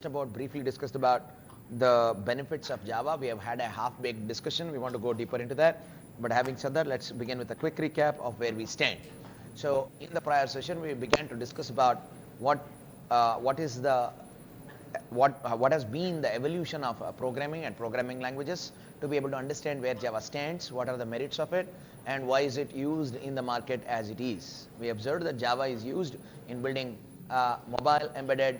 About briefly discussed about the benefits of Java. We have had a half-baked discussion. We want to go deeper into that. But having said that, let's begin with a quick recap of where we stand. So in the prior session, we began to discuss about what has been the evolution of programming and programming languages to be able to understand where Java stands, what are the merits of it, and why is it used in the market as it is. We observed that Java is used in building mobile, embedded,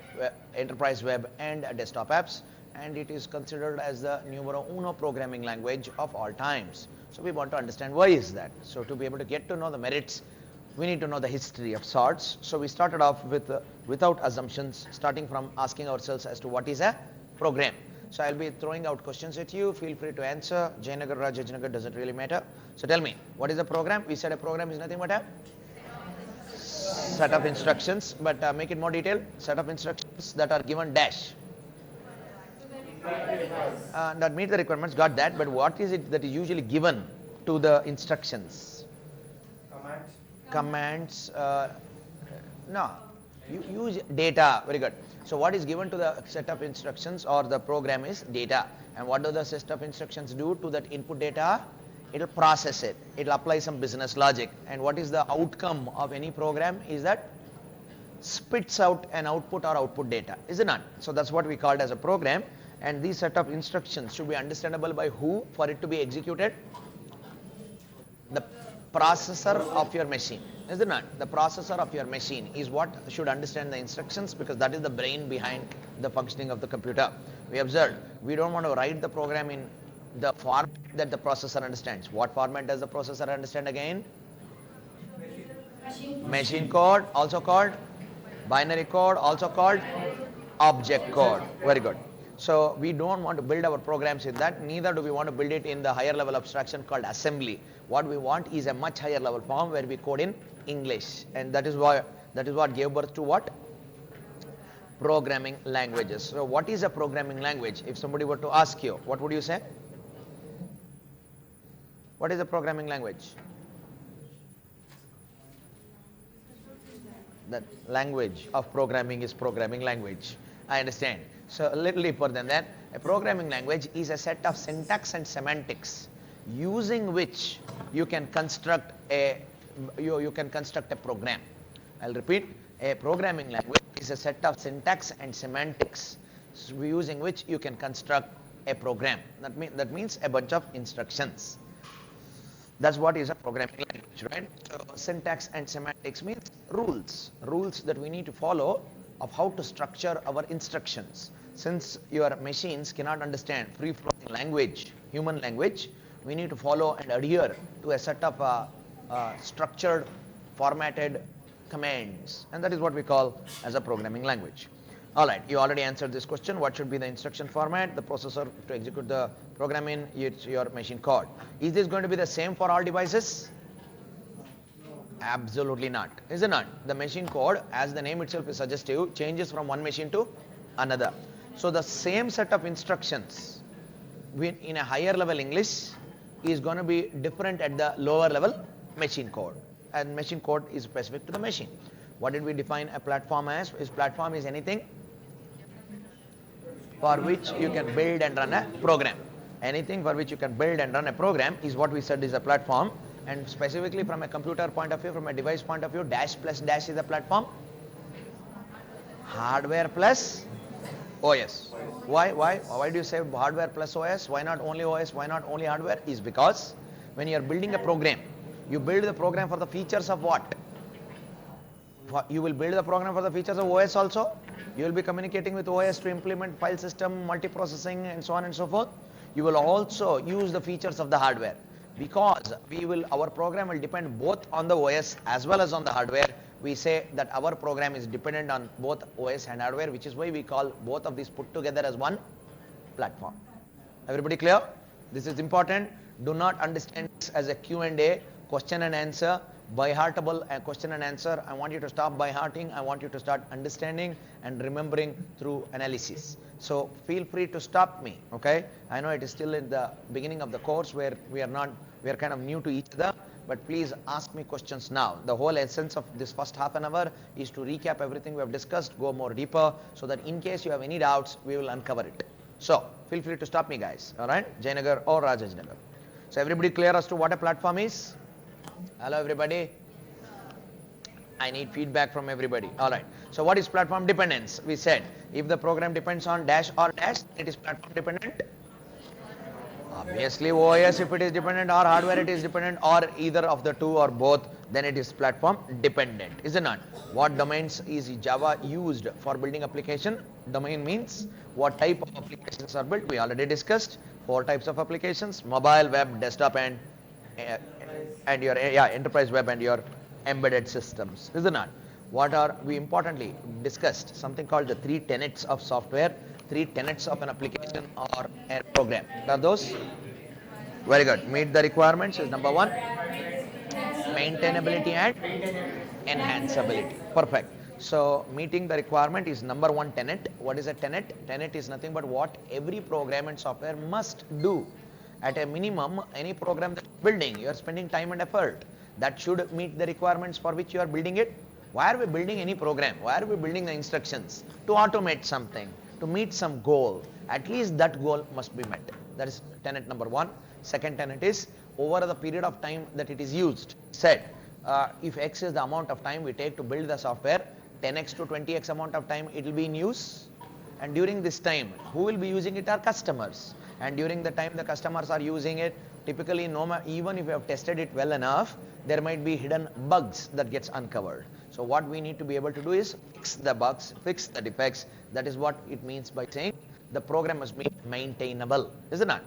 enterprise web, and desktop apps, and it is considered as the numero uno programming language of all times. So we want to understand why is that. So to be able to get to know the merits, we need to know the history of sorts. So we started off with without assumptions, starting from asking ourselves as to what is a program. So I'll be throwing out questions at you. Feel free to answer. Jayanagar, Rajajanagar, doesn't really matter. So tell me, what is a program? We said a program is nothing but a set of instructions, but make it more detailed. Set of instructions that are given dash. That meet the requirements, got that, but what is it that is usually given to the instructions? Commands. No, you use data. Very good. So what is given to the set of instructions or the program is data. And what do the set of instructions do to that input data? It will process it. It will apply some business logic. And what is the outcome of any program is that spits out an output or output data, is it not? So that's what we called as a program. And these set of instructions should be understandable by who for it to be executed? The processor of your machine, is it not? The processor of your machine is what should understand the instructions, because that is the brain behind the functioning of the computer. We observed, we don't want to write the program in the format that the processor understands. What format does the processor understand again? Machine code, also called binary code, also called object code. Very good. So we don't want to build our programs in that, neither do we want to build it in the higher level abstraction called assembly. What we want is a much higher level form where we code in English, and that is what gave birth to what? Programming languages. So what is a programming language? If somebody were to ask you, what would you say? What is a programming language? The language of programming is programming language. I understand. So a little deeper than that, a programming language is a set of syntax and semantics using which you can construct a program. I'll repeat, a programming language is a set of syntax and semantics using which you can construct a program. That means a bunch of instructions. That's what is a programming language, right? So syntax and semantics means rules that we need to follow of how to structure our instructions. Since your machines cannot understand free-flowing language, human language, we need to follow and adhere to a set of structured, formatted commands, and that is what we call as a programming language. All right, you already answered this question. What should be the instruction format? The processor to execute the program in, it's your machine code. Is this going to be the same for all devices? Absolutely not, is it not? The machine code, as the name itself is suggestive, changes from one machine to another. So the same set of instructions in a higher level English is going to be different at the lower level machine code. And machine code is specific to the machine. What did we define a platform as? Platform is anything for which you can build and run a program. Anything for which you can build and run a program is what we said is a platform. And specifically from a computer point of view, from a device point of view, dash plus dash is a platform. Hardware plus OS. Why do you say hardware plus OS? Why not only OS? Why not only hardware? Is because when you are building a program, you build the program for the features of what? You will build the program for the features of OS also. You will be communicating with OS to implement file system, multiprocessing, and so on and so forth. You will also use the features of the hardware, because our program will depend both on the OS as well as on the hardware. We say that our program is dependent on both OS and hardware, which is why we call both of these put together as one platform. Everybody clear? This is important. Do not understand this as a Q&A, question and answer, by-heartable question and answer. I want you to stop by-hearting. I want you to start understanding and remembering through analysis. So feel free to stop me, okay? I know it is still in the beginning of the course where we are kind of new to each other, but please ask me questions now. The whole essence of this first half an hour is to recap everything we have discussed, go more deeper, so that in case you have any doubts, we will uncover it. So, feel free to stop me, guys. All right? Jayanagar or Rajajnagar. So, everybody clear as to what a platform is? Hello, everybody. I need feedback from everybody. All right. So, what is platform dependence? We said, if the program depends on dash or dash, it is platform dependent. Obviously, OS, if it is dependent, or hardware it is dependent, or either of the two or both, then it is platform dependent, is it not? What domains is Java used for building application? Domain means what type of applications are built. We already discussed 4 types of applications: mobile, web, desktop, and your enterprise web and your embedded systems, is it not? What are we importantly discussed? Something called the 3 tenets of software, 3 tenets of an application or a program. What are those? Very good. Meet the requirements is number 1. Maintainability and enhanceability. Perfect. So meeting the requirement is number 1 tenet. What is a tenet? Tenet is nothing but what every program and software must do. At a minimum, any program that you're building, you are spending time and effort. That should meet the requirements for which you are building it. Why are we building any program? Why are we building the instructions? To automate something, to meet some goal. At least that goal must be met. That is tenet number 1. Second tenet is, over the period of time that it is used. Said, if X is the amount of time we take to build the software, 10x to 20x amount of time it will be in use. And during this time, who will be using it are customers. And during the time the customers are using it, typically even if you have tested it well enough, there might be hidden bugs that gets uncovered. So what we need to be able to do is fix the bugs, fix the defects. That is what it means by saying the program must be maintainable, is it not?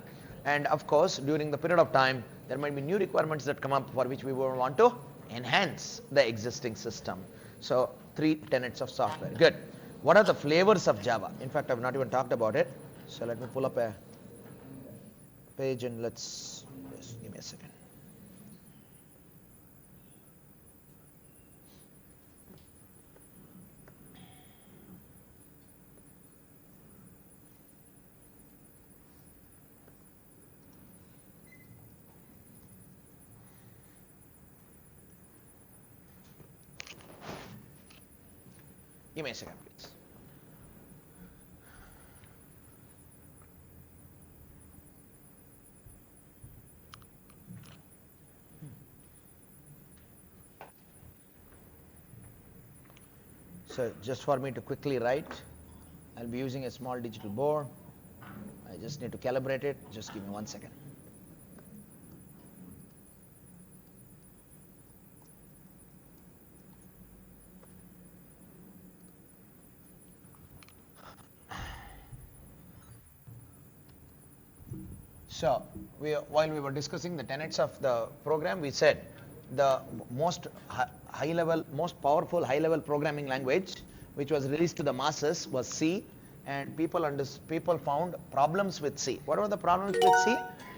And of course, during the period of time, there might be new requirements that come up for which we will want to enhance the existing system. So 3 tenets of software. Good. What are the flavors of Java? In fact, I've not even talked about it. So let me pull up a page and let's just give me a second. Give me a second, please. So just for me to quickly write, I'll be using a small digital board. I just need to calibrate it. Just give me 1 second. So, while we were discussing the tenets of the program, we said the most high-level, most powerful high-level programming language which was released to the masses was C, and people found problems with C. What are the problems with C?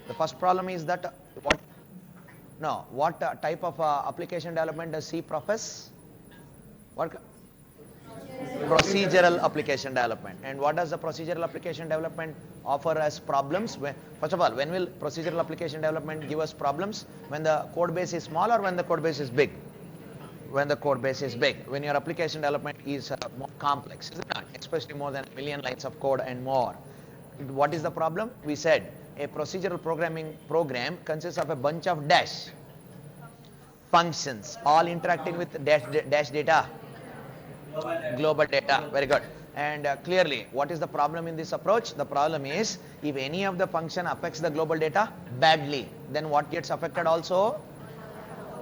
The first problem is that what type of application development does C profess? What? Procedural application development. And what does the procedural application development offer as problems? First of all, when will procedural application development give us problems? When the code base is small or when the code base is big? When the code base is big. When your application development is more complex, is it not? Especially more than 1 million lines of code and more. What is the problem? We said a procedural programming program consists of a bunch of dash functions, all interacting with dash data. Global data. Very good. And clearly, what is the problem in this approach? The problem is, if any of the function affects the global data badly, then what gets affected also?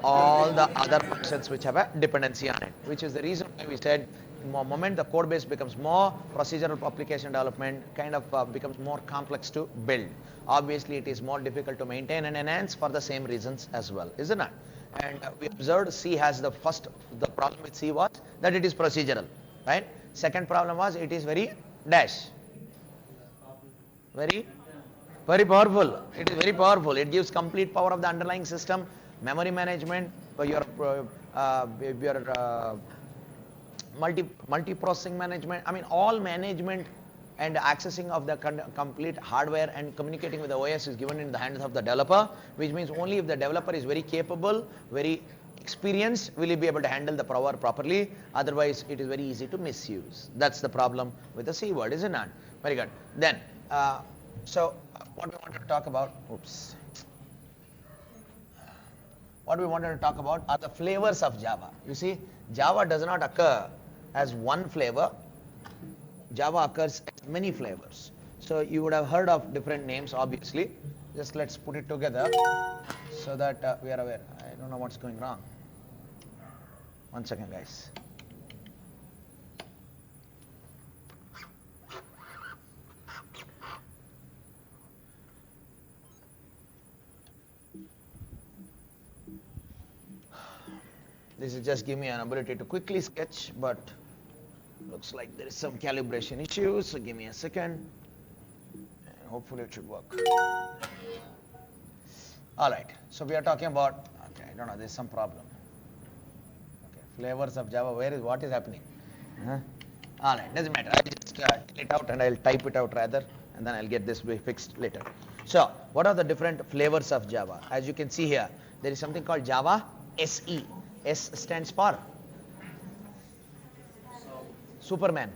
All the other functions which have a dependency on it, which is the reason why we said the moment the code base becomes more, procedural application development kind of becomes more complex to build. Obviously, it is more difficult to maintain and enhance for the same reasons as well, isn't it? And we observed C has the problem with C was that it is procedural, right? Second problem was it is very dash. Very powerful. It is very powerful. It gives complete power of the underlying system, memory management, your multi-processing management. I mean, all management and accessing of the complete hardware and communicating with the OS is given in the hands of the developer, which means only if the developer is very capable, very experienced, will he be able to handle the power properly. Otherwise, it is very easy to misuse. That's the problem with the C word, isn't it? Very good. Then, what we wanted to talk about, what we wanted to talk about are the flavors of Java. You see, Java does not occur as one flavor. Java occurs as many flavors. So you would have heard of different names, obviously. Just let's put it together so that we are aware. I don't know what's going wrong. One second, guys. This is just give me an ability to quickly sketch, but looks like there is some calibration issues, so give me a second, and hopefully it should work. All right, so we are talking about, okay, I don't know, there's some problem. Okay, flavors of Java, what is happening? All right, doesn't matter, I'll just tell it out and I'll type it out rather, and then I'll get this fixed later. So, what are the different flavors of Java? As you can see here, there is something called Java SE. S stands for Superman.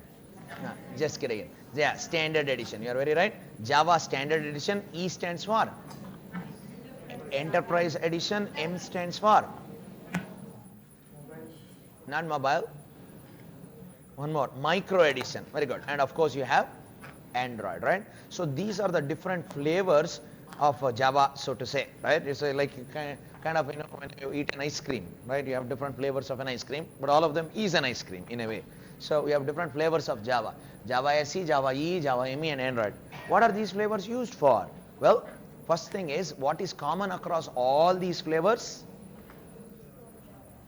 No, just kidding. Yeah, Standard Edition. You are very right. Java Standard Edition. E stands for Enterprise Edition. M stands for not mobile. One more, Micro Edition. Very good. And of course you have Android, right? So these are the different flavors of Java, so to say, right? It's like kind of, you know, when you eat an ice cream, right? You have different flavors of an ice cream, but all of them is an ice cream in a way. So we have different flavors of Java. Java SE, Java E, Java ME, and Android. What are these flavors used for? Well, first thing is, what is common across all these flavors?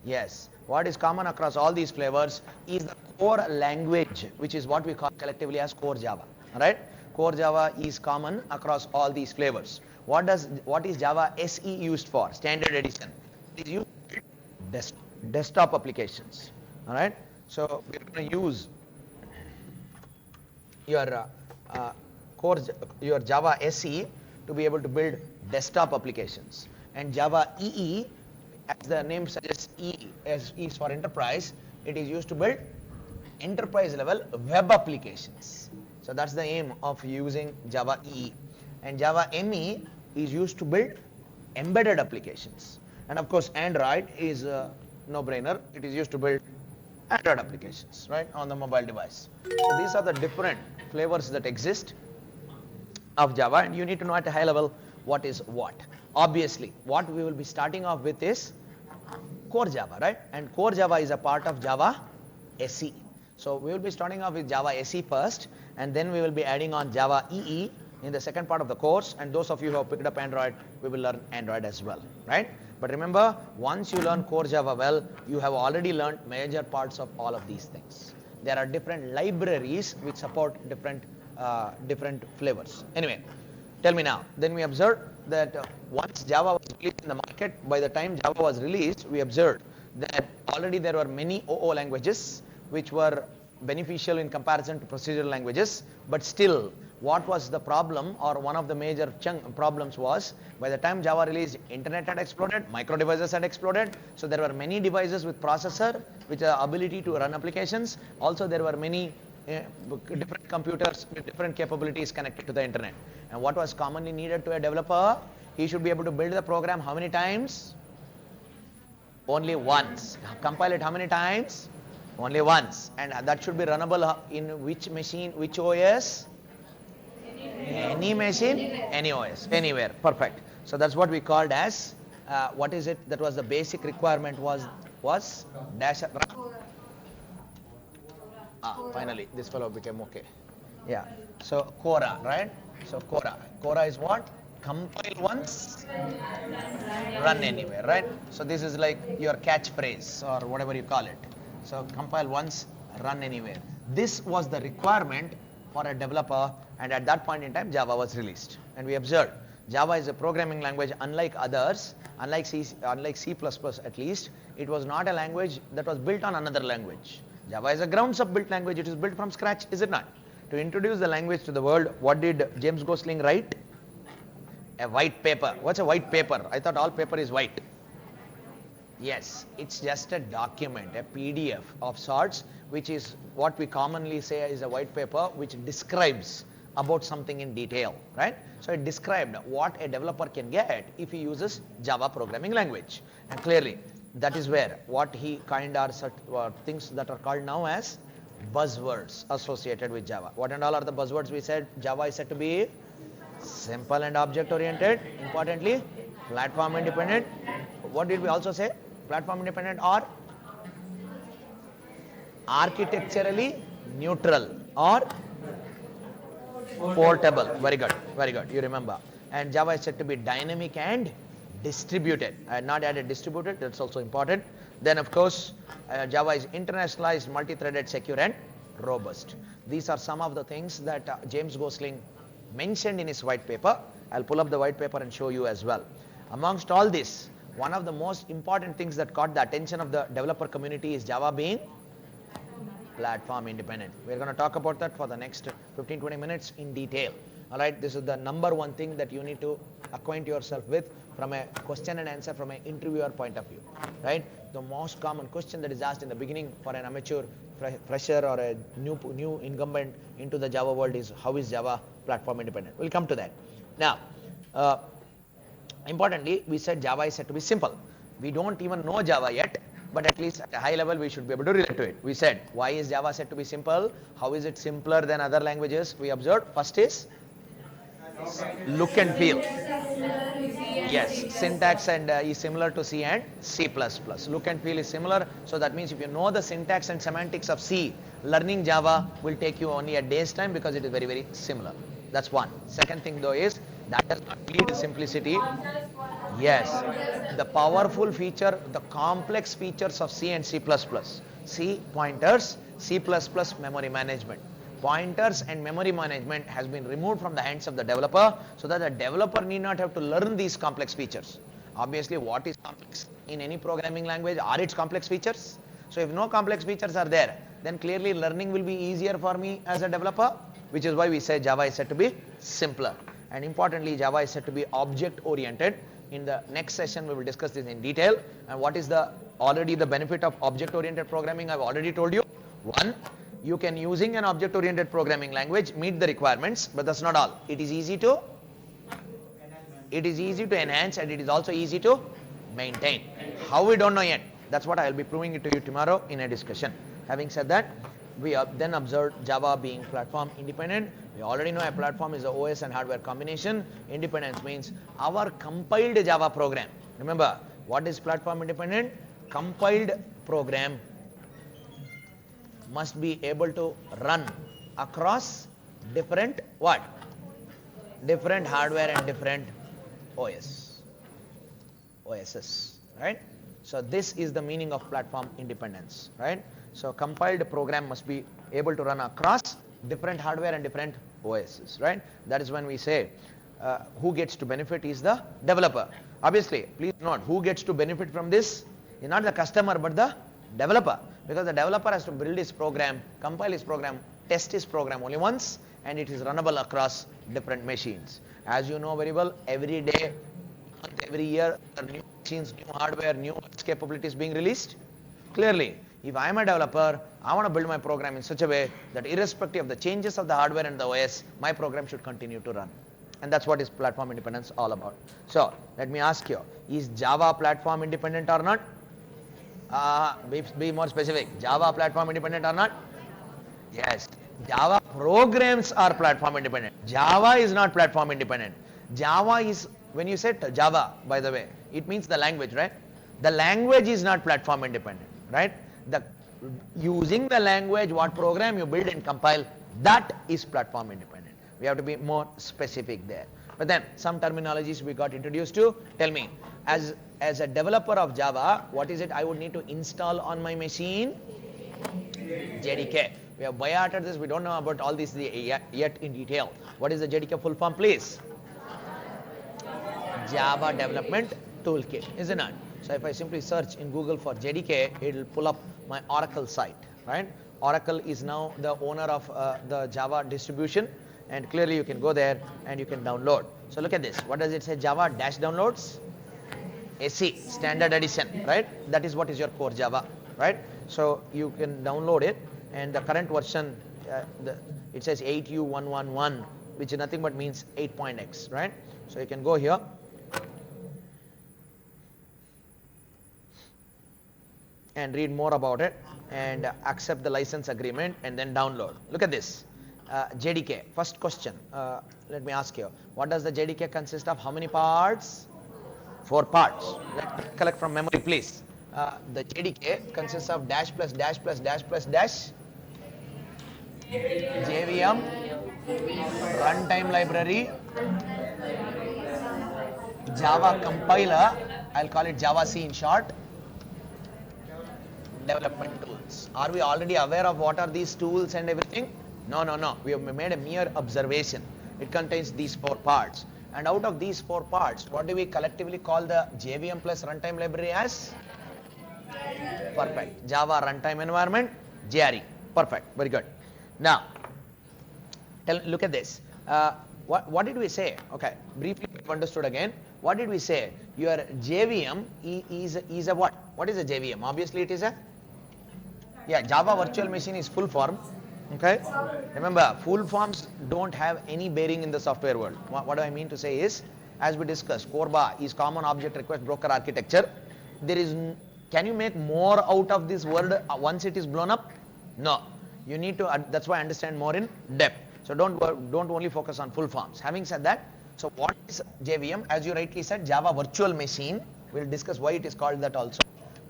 Yes, what is common across all these flavors is the core language, which is what we call collectively as core Java, all right? Core Java is common across all these flavors. What is Java SE used for? Standard Edition. It is used for desktop applications. All right. So we're going to use your Java SE to be able to build desktop applications. And Java EE, as the name suggests, E is for enterprise. It is used to build enterprise level web applications. So that's the aim of using Java EE. And Java ME is used to build embedded applications. And of course, Android is a no-brainer. It is used to build Android applications, right, on the mobile device. So these are the different flavors that exist of Java, and you need to know at a high level what is what. Obviously, what we will be starting off with is core Java, right? And core Java is a part of Java SE. So we will be starting off with Java SE first, and then we will be adding on Java EE in the second part of the course. And those of you who have picked up Android, we will learn Android as well, right? But remember, once you learn core Java well, you have already learned major parts of all of these things. There are different libraries which support different flavors. Anyway, tell me now. Then we observed that once Java was released in the market, by the time Java was released, we observed that already there were many OO languages which were beneficial in comparison to procedural languages, but still, what was the problem, or one of the major problems was, by the time Java released, internet had exploded, micro devices had exploded, so there were many devices with processor, with the ability to run applications. Also, there were many different computers with different capabilities connected to the internet. And what was commonly needed to a developer? He should be able to build the program how many times? Only once. Compile it how many times? Only once. And that should be runnable in which machine, which OS? Any machine, any OS, anywhere. Perfect. So that's what we called as, what is it that was the basic requirement was dash. Finally, this fellow became okay. Yeah. So Quora, right? So Quora is what? Compile once, run anywhere, right? So this is like your catchphrase or whatever you call it. So compile once, run anywhere. This was the requirement for a developer, and at that point in time Java was released. And we observed Java is a programming language unlike others, unlike C at least. It was not a language that was built on another language. Java is a grounds up built language. It is built from scratch, is it not? To introduce the language to the world, what did James Gosling write? A white paper. What's a white paper? I thought all paper is white. Yes, it's just a document, a PDF of sorts, which is what we commonly say is a white paper, which describes about something in detail, right? So it described what a developer can get if he uses Java programming language. And clearly, that is where what he kind are things that are called now as buzzwords associated with Java. What and all are the buzzwords we said? Java is said to be simple and object oriented. Importantly, platform independent. What did we also say? Platform independent or architecturally neutral or portable. Very good, very good. You remember. And Java is said to be dynamic and distributed. I had not added distributed, that's also important. Then of course, Java is internationalized, multi-threaded, secure and robust. These are some of the things that James Gosling mentioned in his white paper. I'll pull up the white paper and show you as well. Amongst all this, one of the most important things that caught the attention of the developer community is Java being platform independent. We're going to talk about that for the next 15-20 minutes in detail. Alright, this is the number one thing that you need to acquaint yourself with from a question and answer from an interviewer point of view. Right? The most common question that is asked in the beginning for an amateur, fresher or a new incumbent into the Java world is, how is Java platform independent? We'll come to that. Now, importantly, we said Java is said to be simple. We don't even know Java yet, but at least at a high level we should be able to relate to it. We said, why is Java said to be simple? How is it simpler than other languages? We observed, first is look and feel. Yes, syntax and is similar to C and C++. Look and feel is similar, so that means if you know the syntax and semantics of C, learning Java will take you only a day's time because it is very, very similar. That's one. Second thing though is, that does not lead to simplicity. Yes, the powerful feature, the complex features of C and C++. C, pointers, C++, memory management. Pointers and memory management has been removed from the hands of the developer so that the developer need not have to learn these complex features. Obviously, what is complex in any programming language are its complex features. So if no complex features are there, then clearly learning will be easier for me as a developer, which is why we say Java is said to be simpler. And importantly, Java is said to be object oriented. In the next session, we will discuss this in detail. And what is already the benefit of object oriented programming? I've already told you. One, you can, using an object oriented programming language, meet the requirements, but that's not all. It is easy to enhance and it is also easy to maintain. How, we don't know yet. That's what I'll be proving it to you tomorrow in a discussion. Having said that, we then observed Java being platform independent. We already know a platform is a OS and hardware combination. Independence means our compiled Java program. Remember, what is platform independent? Compiled program must be able to run across different what? Different hardware and different OSs, right? So this is the meaning of platform independence, right? So compiled program must be able to run across different hardware and different OSs, right? That is when we say who gets to benefit is the developer. Obviously, please note, who gets to benefit from this is not the customer but the developer, because the developer has to build his program, compile his program, test his program only once, and it is runnable across different machines. As you know very well, every day, every year, new machines, new hardware, new capabilities being released. Clearly, if I am a developer, I want to build my program in such a way that irrespective of the changes of the hardware and the OS, my program should continue to run. And that's what is platform independence all about. So, let me ask you, is Java platform independent or not? Be more specific. Java platform independent or not? Yes. Java programs are platform independent. Java is not platform independent. Java is, when you say Java, by the way, it means the language, right? The language is not platform independent, right? Using the language, what program you build and compile, that is platform independent. We have to be more specific there. But then some terminologies we got introduced to. Tell me, as a developer of Java, what is it I would need to install on my machine? JDK. We have by-hearted this. We don't know about all this yet in detail. What is the JDK full form, please? Java Development Toolkit, isn't it? So if I simply search in Google for JDK, it will pull up my Oracle site, right? Oracle is now the owner of the Java distribution, and clearly you can go there and you can download. So look at this. What does it say? Java dash downloads? SE, standard edition, right? That is what is your core Java, right? So you can download it, and the current version, it says 8U111, which is nothing but means 8.x, right? So you can go here. And read more about it and accept the license agreement and then download. Look at this. JDK. First question. Let me ask you. What does the JDK consist of? How many parts? 4 parts. Let's collect from memory, please. The JDK consists of dash plus dash plus dash plus dash. JVM, runtime library, Java compiler, I'll call it Java C in short, development tools. Are we already aware of what are these tools and everything? No, no, no. We have made a mere observation. It contains these 4 parts. And out of these 4 parts, what do we collectively call the JVM plus runtime library as? Perfect. Java runtime environment, JRE. Perfect. Very good. Now, look at this. What did we say? Okay, briefly understood again. What did we say? Your JVM is a what? What is a JVM? Obviously, it is a Java Virtual Machine is full form. Okay. Remember, full forms don't have any bearing in the software world. What do I mean to say is, as we discussed, CORBA is Common Object Request Broker Architecture. Can you make more out of this word once it is blown up? No. You need to. That's why I understand more in depth. So don't only focus on full forms. Having said that, so what is JVM? As you rightly said, Java Virtual Machine. We'll discuss why it is called that also.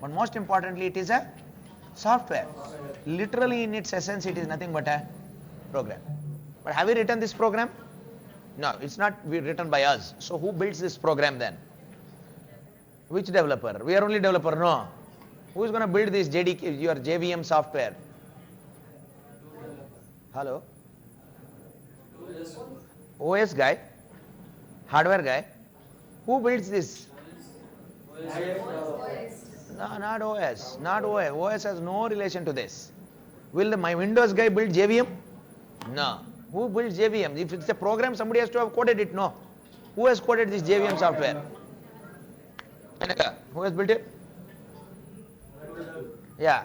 But most importantly, it is a software. Literally in its essence, it is nothing but a program. But have we written this program? No, it's not written by us. So who builds this program then? Which developer? We are only developer, no. Who is going to build this JDK, your JVM software? Hello? OS guy? Hardware guy? Who builds this? No, not OS. Not OS. OS has no relation to this. Will my Windows guy build JVM? No. Who builds JVM? If it's a program, somebody has to have coded it. No. Who has coded this JVM software? Who has built it? Yeah.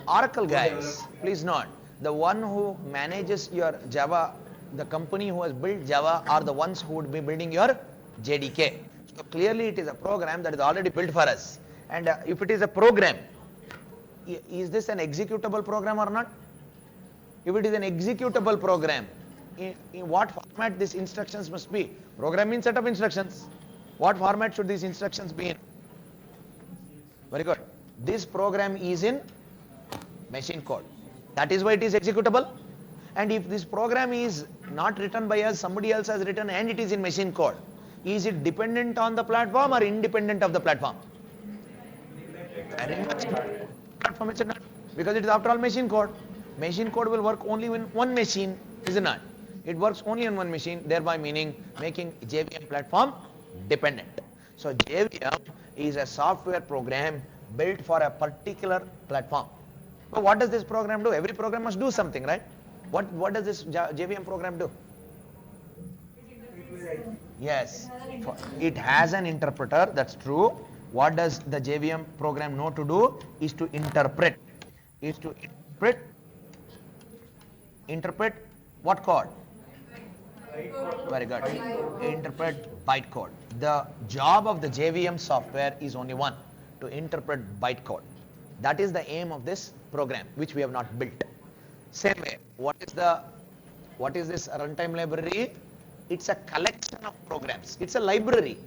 Oracle guys. Please note. The one who manages your Java, the company who has built Java are the ones who would be building your JDK. So clearly it is a program that is already built for us. And if it is a program, is this an executable program or not? If it is an executable program, in what format these instructions must be? Program means set of instructions. What format should these instructions be in? Very good. This program is in machine code. That is why it is executable. And if this program is not written by us, somebody else has written and it is in machine code, is it dependent on the platform or independent of the platform? Platform it's not, because it is after all machine code. Machine code will work only in one machine, is it not? It works only on one machine, thereby meaning making JVM platform dependent. So JVM is a software program built for a particular platform. So what does this program do? Every program must do something, right? What does this JVM program do? Yes, it has an interpreter, that's true. What does the JVM program know to do? Is to interpret. Interpret what code? Very good. Interpret bytecode. The job of the JVM software is only one, to interpret bytecode. That is the aim of this program, which we have not built. Same way, what is this runtime library? It's a collection of programs. It's a library.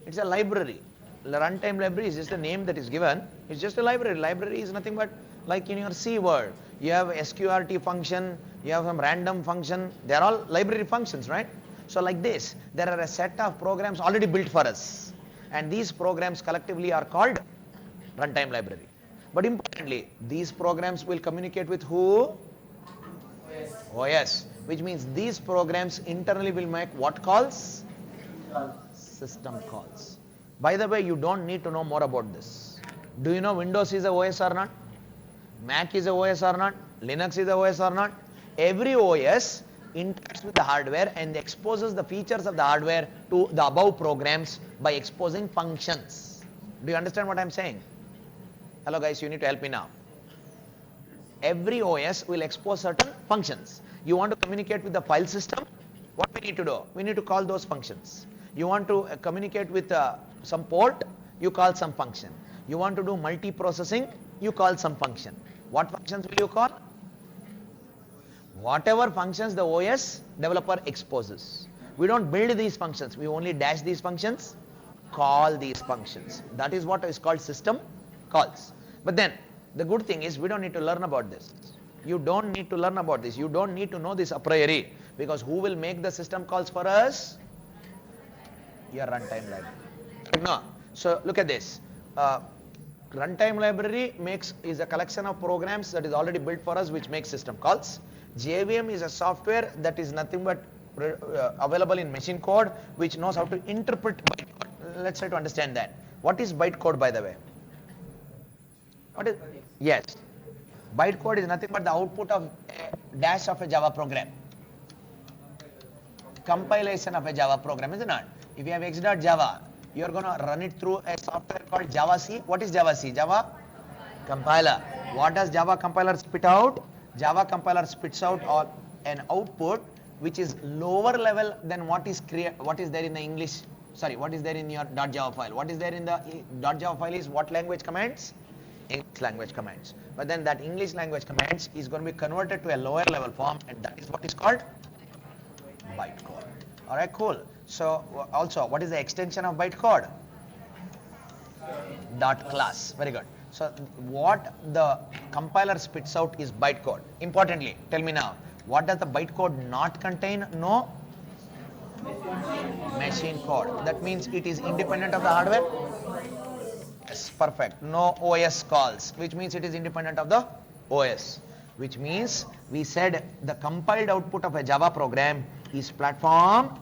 It's a library. The runtime library is just a name that is given. It's just a library. Library is nothing but like in your C word. You have SQRT function, you have some random function. They're all library functions, right? So like this, there are a set of programs already built for us. And these programs collectively are called runtime library. But importantly, these programs will communicate with who? OS. Which means these programs internally will make what calls? System calls. By the way, you don't need to know more about this. Do you know Windows is a OS or not? Mac is a OS or not? Linux is a OS or not? Every OS interacts with the hardware and exposes the features of the hardware to the above programs by exposing functions. Do you understand what I'm saying? Hello guys, you need to help me now. Every OS will expose certain functions. You want to communicate with the file system, what we need to do? We need to call those functions. You want to communicate with some port, you call some function. You want to do multi-processing, you call some function. What functions will you call? Whatever functions the OS developer exposes. We don't build these functions, we only dash these functions, call these functions. That is what is called system calls. But then, the good thing is we don't need to learn about this. You don't need to learn about this. You don't need to know this a priori, because who will make the system calls for us? Your runtime library. No. So look at this. Runtime library is a collection of programs that is already built for us, which makes system calls. JVM is a software that is nothing but available in machine code, which knows how to interpret bytecode. Let's try to understand that. What is bytecode, by the way? What is? Yes. Bytecode is nothing but the output of a dash of a Java program. Compilation of a Java program, is it not? If you have x.java, you are going to run it through a software called JavaC. What is JavaC? Java compiler. What does Java compiler spit out? Java compiler spits out an output which is lower level than what is there in the English. Sorry, what is there in your .java file? What is there in the .java file is what language commands? English language commands. But then that English language commands is going to be converted to a lower level form, and that is what is called bytecode. Alright, cool. So also, what is the extension of bytecode? Dot class. Very good. So what the compiler spits out is bytecode. Importantly, tell me now, what does the bytecode not contain? No machine code. That means it is independent of the hardware. Yes, perfect. No OS calls, which means it is independent of the OS. Which means we said the compiled output of a Java program is platform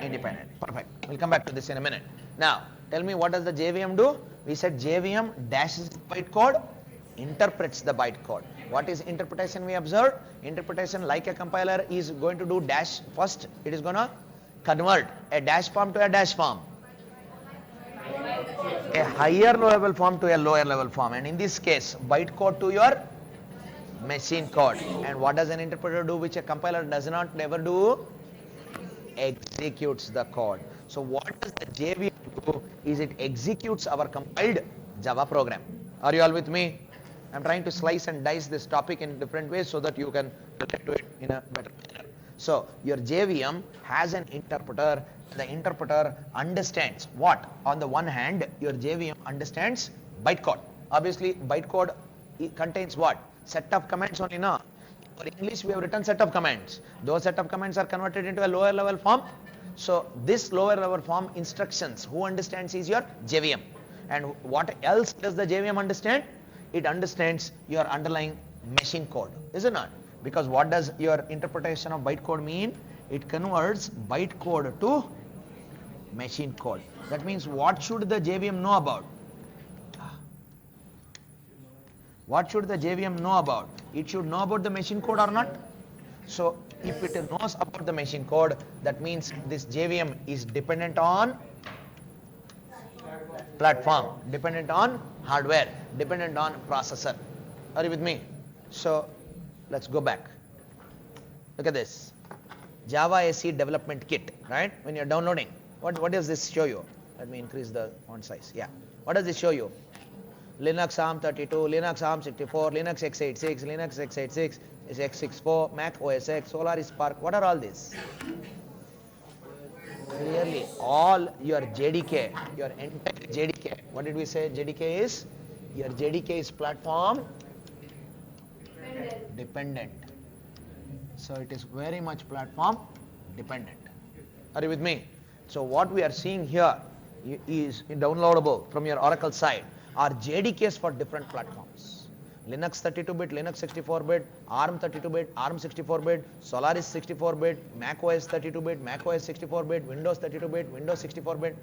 independent. Perfect. We'll come back to this in a minute. Now, tell me, what does the JVM do? We said JVM dashes the bytecode, interprets the bytecode. What is interpretation we observed? Interpretation, like a compiler, is going to do dash first. It is going to convert a dash form to a dash form, a higher level form to a lower level form, and in this case bytecode to your machine code. And what does an interpreter do which a compiler does not never do? Executes the code. So what does the JVM do is it executes our compiled Java program. Are you all with me? I'm trying to slice and dice this topic in different ways so that you can relate to it in a better manner. So your JVM has an interpreter. The interpreter understands what? On the one hand, your JVM understands bytecode. Obviously, bytecode contains what? Set of commands only, no? For English, we have written set of commands. Those set of commands are converted into a lower level form. So this lower level form instructions, who understands is your JVM. And what else does the JVM understand? It understands your underlying machine code, is it not? Because what does your interpretation of bytecode mean? It converts bytecode to machine code. That means what should the JVM know about? What should the JVM know about? It should know about the machine code or not? So if it knows about the machine code, that means this JVM is dependent on platform, dependent on hardware, dependent on processor. Are you with me? So let's go back. Look at this. Java SE development kit, right? When you're downloading, what does this show you? Let me increase the font size. Yeah. What does this show you? Linux ARM32, Linux ARM64, Linux x86, Linux x86, x64, Mac OS X, Solaris Spark. What are all these? Clearly, all your JDK, your entire JDK. What did we say JDK is? Your JDK is platform dependent. So it is very much platform dependent. Are you with me? So what we are seeing here is downloadable from your Oracle side are JDKs for different platforms. Linux 32-bit, Linux 64-bit, ARM 32-bit, ARM 64-bit, Solaris 64-bit, Mac OS 32-bit, Mac OS 64-bit, Windows 32-bit, Windows 64-bit.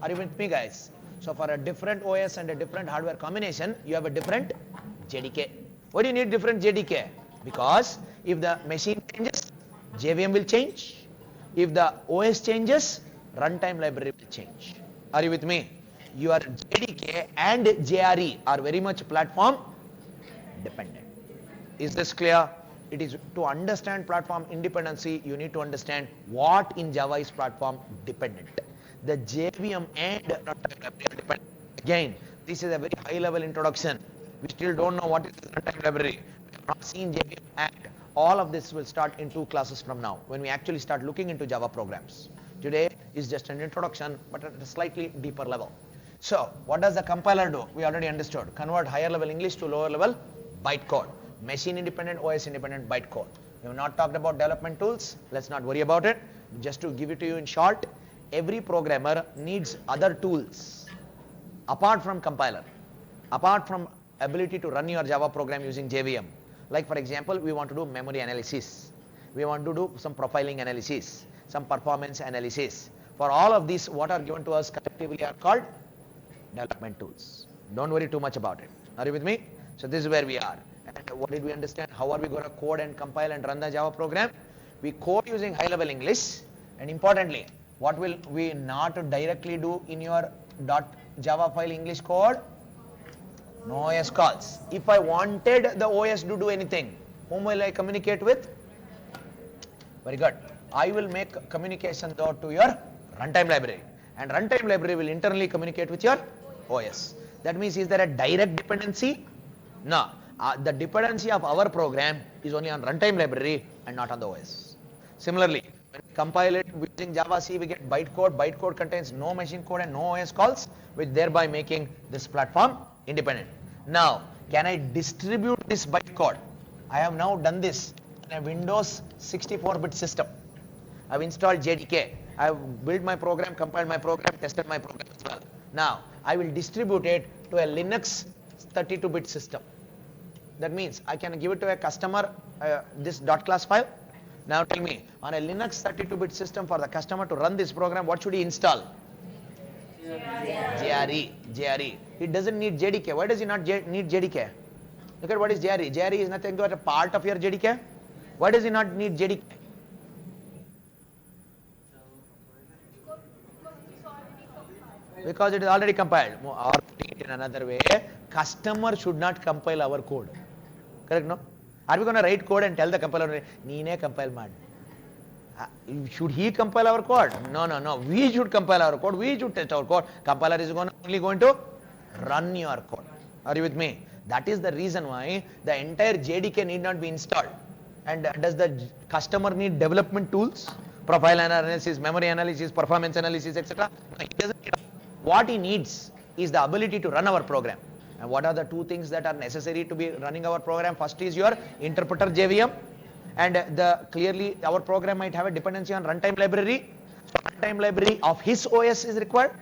Are you with me, guys? So for a different OS and a different hardware combination, you have a different JDK. Why do you need different JDK? Because if the machine changes, JVM will change. If the OS changes, runtime library will change. Are you with me? Your JDK and JRE are very much platform dependent. Is this clear? It is to understand platform independency, you need to understand what in Java is platform dependent. The JVM and runtime library are dependent. Again, this is a very high level introduction. We still don't know what is the runtime library. We have not seen JVM and all of this will start in 2 classes from now when we actually start looking into Java programs. Today is just an introduction, but at a slightly deeper level. So what does the compiler do? We already understood. Convert higher level English to lower level bytecode. Machine independent, OS independent bytecode. We have not talked about development tools. Let's not worry about it. Just to give it to you in short, every programmer needs other tools apart from compiler, apart from ability to run your Java program using JVM. Like for example, we want to do memory analysis. We want to do some profiling analysis, some performance analysis. For all of these, what are given to us collectively are called development tools. Don't worry too much about it. Are you with me? So this is where we are. And what did we understand? How are we going to code and compile and run the Java program? We code using high level English, and importantly, what will we not directly do in your .java file English code? No OS calls. If I wanted the OS to do anything, whom will I communicate with? Very good. I will make communication though to your runtime library, and runtime library will internally communicate with your OS. That means, is there a direct dependency? No. The dependency of our program is only on runtime library and not on the OS. Similarly, when we compile it using Java C, we get bytecode. Bytecode contains no machine code and no OS calls, which thereby making this platform independent. Now, can I distribute this bytecode? I have now done this in a Windows 64-bit system. I have installed JDK. I have built my program, compiled my program, tested my program as well. Now, I will distribute it to a Linux 32-bit system. That means I can give it to a customer this .class file. Now tell me, on a Linux 32-bit system, for the customer to run this program, what should he install? JRE. It doesn't need JDK. Why does he not need JDK? Look at what is JRE. JRE is nothing but a part of your JDK. Why does he not need JDK? Because it is already compiled. Or in another way, customer should not compile our code. Correct, no? Are we going to write code and tell the compiler, "Neene compile mad"? Should he compile our code? No. We should compile our code. We should test our code. Compiler is only going to run your code. Are you with me? That is the reason why the entire JDK need not be installed. And does the customer need development tools? Profile analysis, memory analysis, performance analysis, etc. No, he doesn't need. What he needs is the ability to run our program. And what are the 2 things that are necessary to be running our program? First is your interpreter JVM, and clearly our program might have a dependency on runtime library. So runtime library of his OS is required.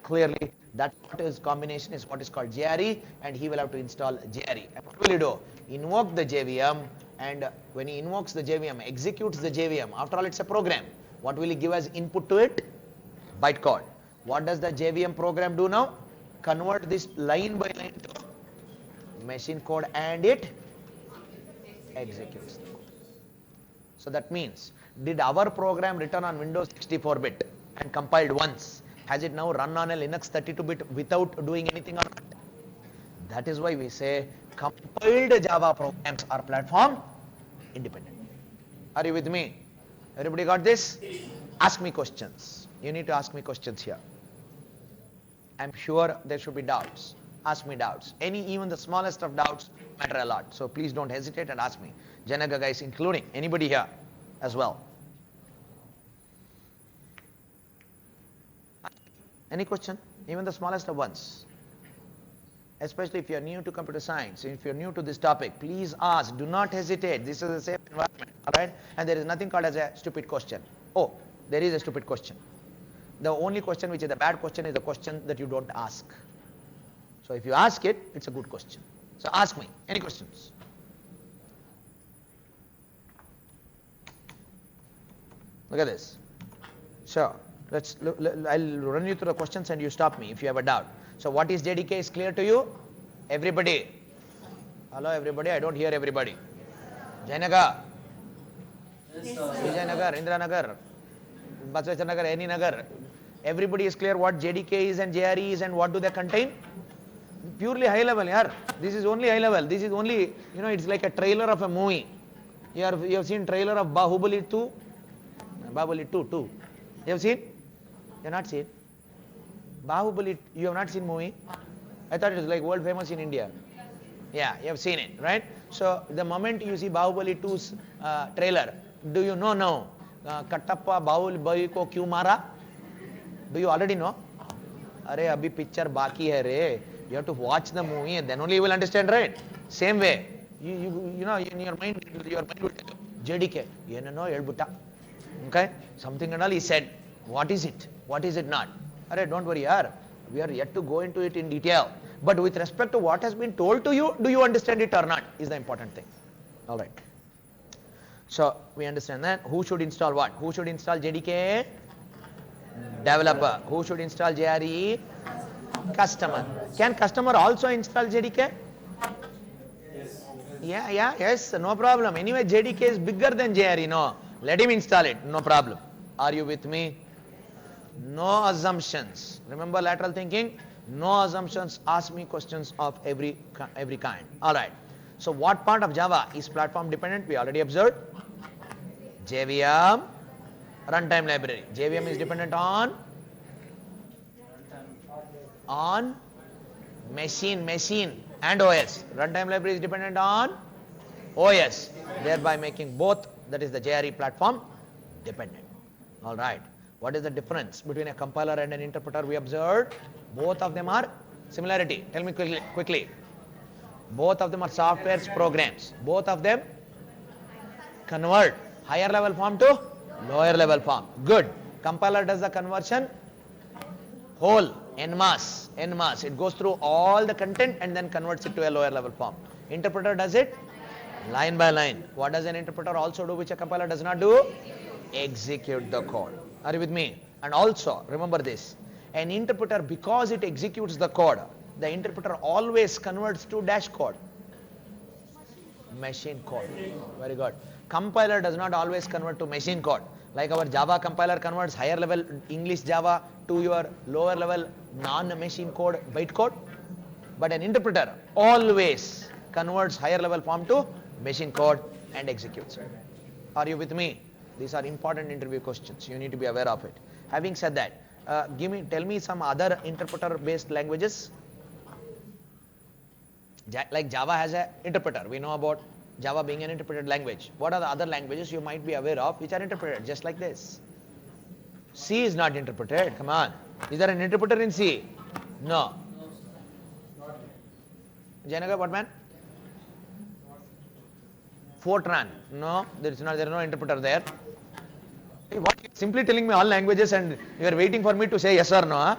Clearly that is combination is what is called JRE, and he will have to install JRE. And what will he do? Invoke the JVM, and when he invokes the JVM, executes the JVM. After all, it's a program. What will he give as input to it? Bytecode. What does the JVM program do now? Convert this line by line to machine code, and it executes the code. So that means, did our program written on Windows 64-bit and compiled once, has it now run on a Linux 32-bit without doing anything on it? That is why we say compiled Java programs are platform independent. Are you with me? Everybody got this? Ask me questions. You need to ask me questions here. I'm sure there should be doubts. Ask me doubts. Even the smallest of doubts matter a lot. So please don't hesitate and ask me. Janaga guys including. Anybody here as well? Any question? Even the smallest of ones. Especially if you're new to computer science, if you're new to this topic, please ask. Do not hesitate. This is a safe environment. Alright? And there is nothing called as a stupid question. Oh, there is a stupid question. The only question which is a bad question is the question that you don't ask. So if you ask it, it's a good question. So ask me. Any questions? Look at this. Sure. I'll run you through the questions and you stop me if you have a doubt. So what is JDK is clear to you? Everybody. Hello everybody, I don't hear everybody. Jayanagar, Vijayanagar, Indranagar, Basavechanagar, any Nagar. Everybody is clear what JDK is and JRE is and what do they contain? Purely high level, yaar. This is only high level. This is only, it's like a trailer of a movie. You have seen trailer of Bahubali 2? Bahubali 2. You have seen? You have not seen? Bahubali, you have not seen movie? I thought it was like world famous in India. Yeah, you have seen it, right? So the moment you see Bahubali 2's trailer, do you know now? Kattappa Bahubali ko kyun mara? Do you already know? Arey, abhi picture baki hai re. You have to watch the movie and then only you will understand, right? Same way. You know, in your mind will tell you, JDK. Yenano elbuta. Okay? Something and all he said. What is it? What is it not? Arey, don't worry, yaar. We are yet to go into it in detail. But with respect to what has been told to you, do you understand it or not? Is the important thing. All right. So we understand that. Who should install what? Who should install JDK? Developer. Who should install JRE? Customer. Can customer also install JDK? Yes. Yes, no problem. Anyway, JDK is bigger than JRE. No, let him install it. No problem. Are you with me? No assumptions. Remember lateral thinking? No assumptions. Ask me questions of every kind. All right. So what part of Java is platform dependent? We already observed. JVM, runtime library. JVM is dependent on machine and OS. Runtime library is dependent on OS, thereby making both, that is the JRE platform, dependent. All right. What is the difference between a compiler and an interpreter? We observed both of them are similarity. Tell me quickly. Both of them are software's programs. Both of them convert higher level form to lower level form. Good. Compiler does the conversion whole, en masse. It goes through all the content and then converts it to a lower level form. Interpreter does it line by line. What does an interpreter also do which a compiler does not do? Execute the code. Are you with me? And also, remember this, an interpreter, because it executes the code, the interpreter always converts to dash code. Machine code. Very good. Compiler does not always convert to machine code. Like our Java compiler converts higher level English Java to your lower level non-machine code byte code. But an interpreter always converts higher level form to machine code and executes it. Are you with me? These are important interview questions. You need to be aware of it. Having said that, tell me some other interpreter-based languages. Like Java has an interpreter. We know about Java being an interpreted language. What are the other languages you might be aware of which are interpreted just like this? C is not interpreted. Come on. Is there an interpreter in C? No. Jayanagar, what man? Fortran. No, there is no interpreter there. Hey, what? Simply telling me all languages and you are waiting for me to say yes or no. Huh?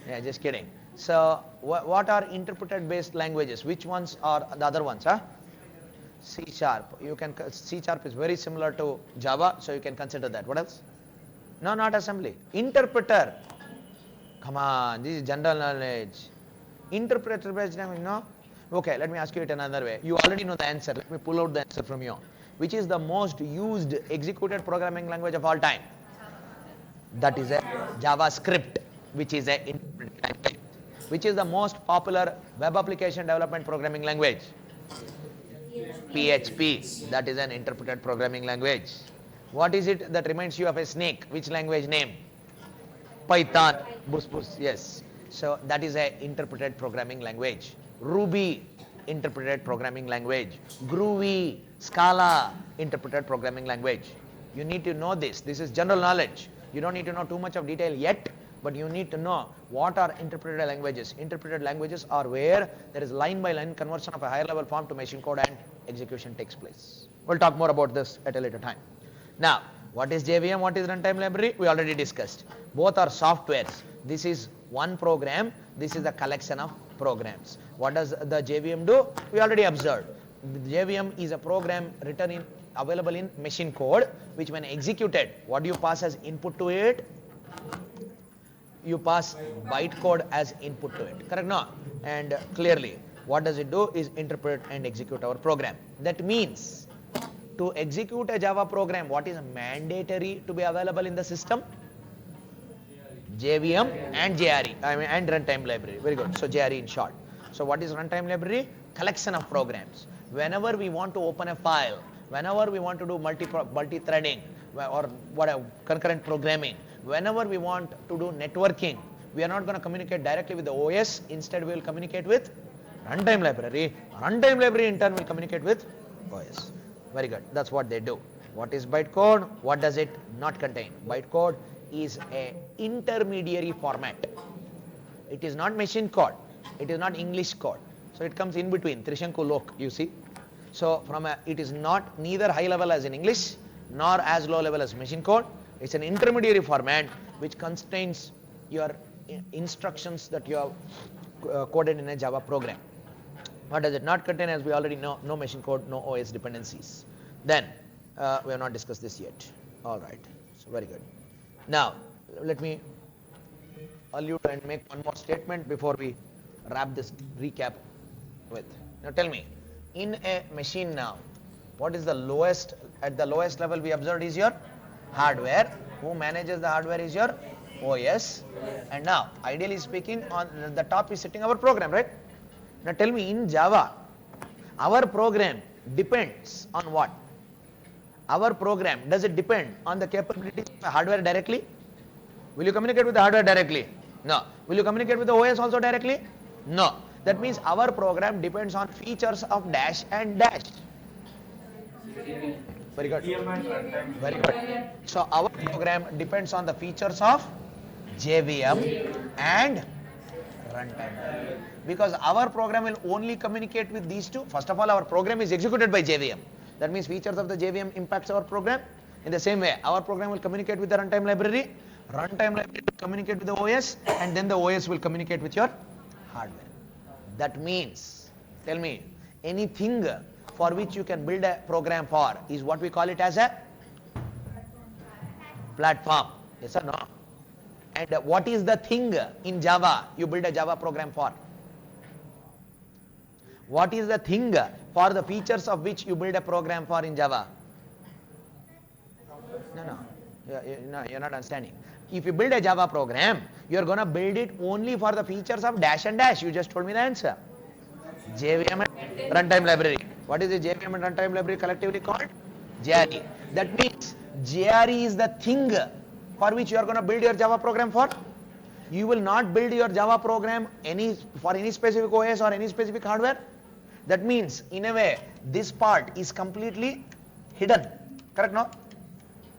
Yeah, just kidding. So, what are interpreted based languages? Which ones are the other ones? Huh? C#. C# is very similar to Java, so you can consider that. What else? No, not assembly. Interpreter. Come on, this is general knowledge. Interpreter based language, no? Okay, let me ask you it another way. You already know the answer. Let me pull out the answer from you. Which is the most used executed programming language of all time? That is a JavaScript, which is a interpreted language. Which is the most popular web application development programming language? PHP. That is an interpreted programming language. What is it that reminds you of a snake? Which language name? Python. Bus. Yes. So that is an interpreted programming language. Ruby, interpreted programming language. Groovy, Scala, interpreted programming language. You need to know this. This is general knowledge. You don't need to know too much of detail yet, but you need to know what are interpreted languages. Interpreted languages are where there is line by line conversion of a higher level form to machine code and execution takes place. We'll talk more about this at a later time. Now, what is JVM? What is runtime library? We already discussed. Both are softwares. This is one program. This is a collection of programs. What does the JVM do? We already observed. The JVM is a program available in machine code, which when executed, what do you pass as input to it? you pass bytecode as input to it, correct? No? And clearly, what does it do is interpret and execute our program. That means, to execute a Java program, what is mandatory to be available in the system? JVM and JRE, and runtime library. Very good. So JRE in short. So what is runtime library? Collection of programs. Whenever we want to open a file, whenever we want to do multi-threading or whatever, concurrent programming, whenever we want to do networking, we are not going to communicate directly with the OS. Instead, we will communicate with runtime library. Runtime library in turn will communicate with OS. Very good. That's what they do. What is bytecode? What does it not contain? Bytecode is a intermediary format. It is not machine code. It is not English code. So it comes in between. Trishanku Lok, you see. So it is not neither high level as in English nor as low level as machine code. It's an intermediary format which contains your instructions that you have coded in a Java program. What does it not contain? As we already know, no machine code, no OS dependencies. Then we have not discussed this yet. All right. So very good. Now let me allude and make one more statement before we wrap this recap with. Now tell me, in a machine now, what is the lowest, at the lowest level we observed is your hardware. Who manages the hardware is your OS. And now, ideally speaking, on the top is sitting our program, right? Now tell me, in Java, our program depends on what? Our program, does it depend on the capabilities of the hardware directly? Will you communicate with the hardware directly? No. Will you communicate with the OS also directly? No. That means our program depends on features of dash and dash. Very good. Very good. So our program depends on the features of JVM and runtime. Because our program will only communicate with these two. First of all, our program is executed by JVM. That means features of the JVM impacts our program. In the same way, our program will communicate with the runtime library. Runtime library will communicate with the OS, and then the OS will communicate with your hardware. That means, tell me, anything for which you can build a program for is what we call it as a platform. Yes or no? And what is the thing in Java you build a Java program for? What is the thing for the features of which you build a program for in Java? No, you're not understanding. If you build a Java program, you're going to build it only for the features of dash and dash. You just told me the answer. JVM and runtime library. What is the JVM and runtime library collectively called? JRE. That means JRE is the thing for which you are going to build your Java program for. You will not build your Java program for any specific OS or any specific hardware. That means, in a way, this part is completely hidden. Correct, no?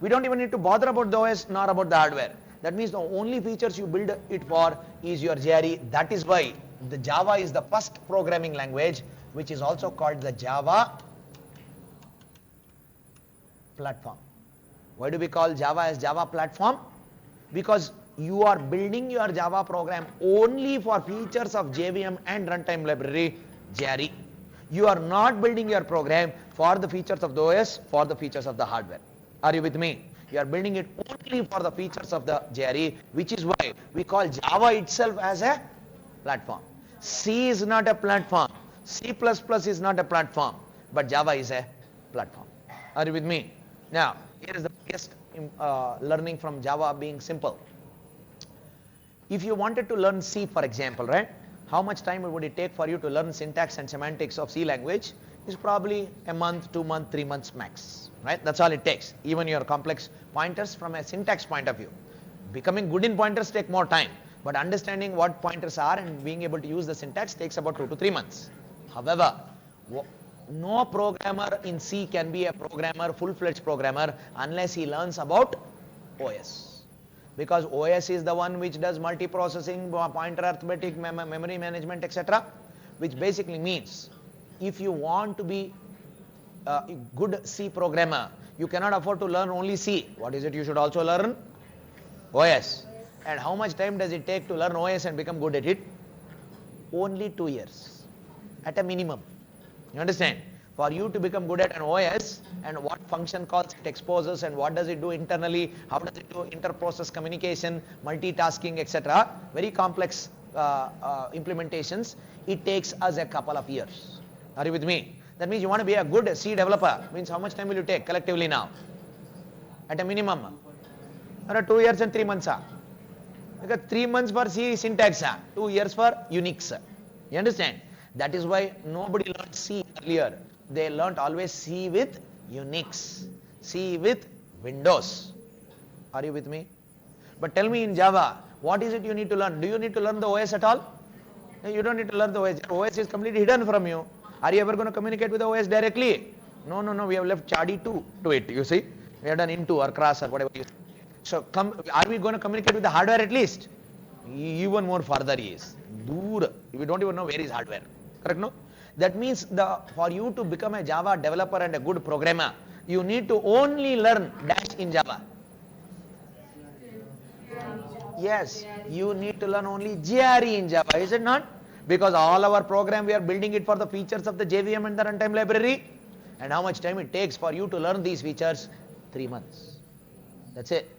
We don't even need to bother about the OS nor about the hardware. That means the only features you build it for is your JRE. That is why the Java is the first programming language which is also called the Java platform. Why do we call Java as Java platform? Because you are building your Java program only for features of JVM and runtime library JRE. You are not building your program for the features of the OS, for the features of the hardware. Are you with me? You are building it only for the features of the JRE, which is why we call Java itself as a platform. C is not a platform. C++ is not a platform, but Java is a platform. Are you with me? Now, here is the biggest learning from Java being simple. If you wanted to learn C, for example, right? How much time would it take for you to learn syntax and semantics of C language? Is probably a month, 2 months, 3 months max, right? That's all it takes. Even your complex pointers from a syntax point of view. Becoming good in pointers take more time, but understanding what pointers are and being able to use the syntax takes about 2 to 3 months. However, no programmer in C can be a programmer, full-fledged programmer, unless he learns about OS. Because OS is the one which does multiprocessing, pointer arithmetic, memory management, etc. Which basically means, if you want to be a good C programmer, you cannot afford to learn only C. What is it you should also learn? OS. And how much time does it take to learn OS and become good at it? Only 2 years, at a minimum. You understand? For you to become good at an OS and what function calls it exposes and what does it do internally, how does it do inter-process communication, multitasking, etc. Very complex implementations. It takes us a couple of years. Are you with me? That means you want to be a good C developer. Means how much time will you take collectively now? At a minimum. 2 years and 3 months. Because 3 months for C syntax, 2 years for Unix. You understand? That is why nobody learned C earlier. They learnt always C with Unix, C with Windows. Are you with me? But tell me in Java, what is it you need to learn? Do you need to learn the OS at all? No, you don't need to learn the OS. OS is completely hidden from you. Are you ever going to communicate with the OS directly? No. We have left Chadi 2 to it, you see. We have done into or cross or whatever you say. So are we going to communicate with the hardware at least? Even more further is. Dur. We don't even know where is hardware. Correct, no? That means for you to become a Java developer and a good programmer, you need to only learn dash in Java. Yes, you need to learn only JRE in Java, is it not? Because all our program we are building it for the features of the JVM and the runtime library. And how much time it takes for you to learn these features? 3 months. That's it.